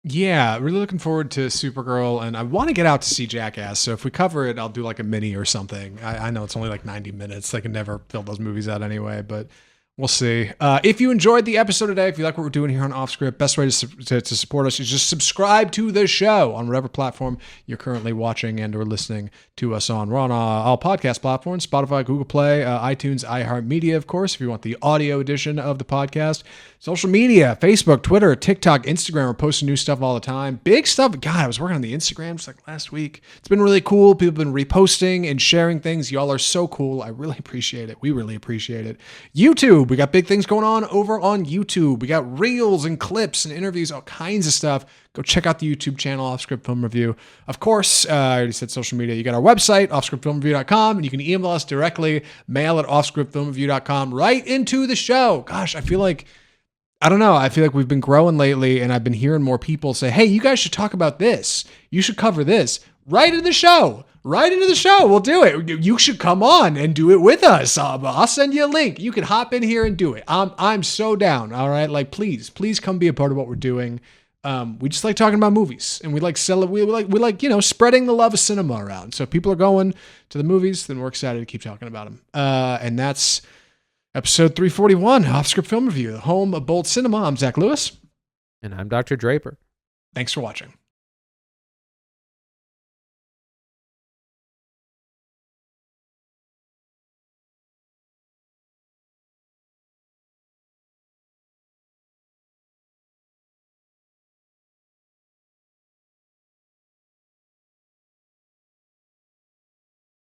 Yeah, really looking forward to Supergirl, and I want to get out to see Jackass, so if we cover it, I'll do like a mini or something. I know it's only like 90 minutes. I can never fill those movies out anyway, but we'll see. If you enjoyed the episode today, if you like what we're doing here on Off Script, best way to support us is just subscribe to the show on whatever platform you're currently watching and or listening to us on. We're on all podcast platforms, Spotify, Google Play, iTunes, iHeartMedia, of course, if you want the audio edition of the podcast. Social media, Facebook, Twitter, TikTok, Instagram. We're posting new stuff all the time. Big stuff. God, I was working on the Instagram just like last week. It's been really cool. People have been reposting and sharing things. Y'all are so cool. I really appreciate it. We really appreciate it. YouTube. We got big things going on over on YouTube. We got reels and clips and interviews, all kinds of stuff. Go check out the YouTube channel, Off Script Film Review. Of course, I already said social media. You got our website, offscriptfilmreview.com, and you can email us directly, mail at offscriptfilmreview.com, right into the show. Gosh, I feel like we've been growing lately, and I've been hearing more people say, hey, you guys should talk about this. You should cover this. Right into the show. Right into the show. We'll do it. You should come on and do it with us. I'll send you a link. You can hop in here and do it. I'm so down. All right. Like, please come be a part of what we're doing. We just like talking about movies, and we like spreading the love of cinema around. So if people are going to the movies, then we're excited to keep talking about them. And that's episode 341, Off Script Film Review, the home of bold cinema. I'm Zach Lewis. And I'm Dr. Draper. Thanks for watching.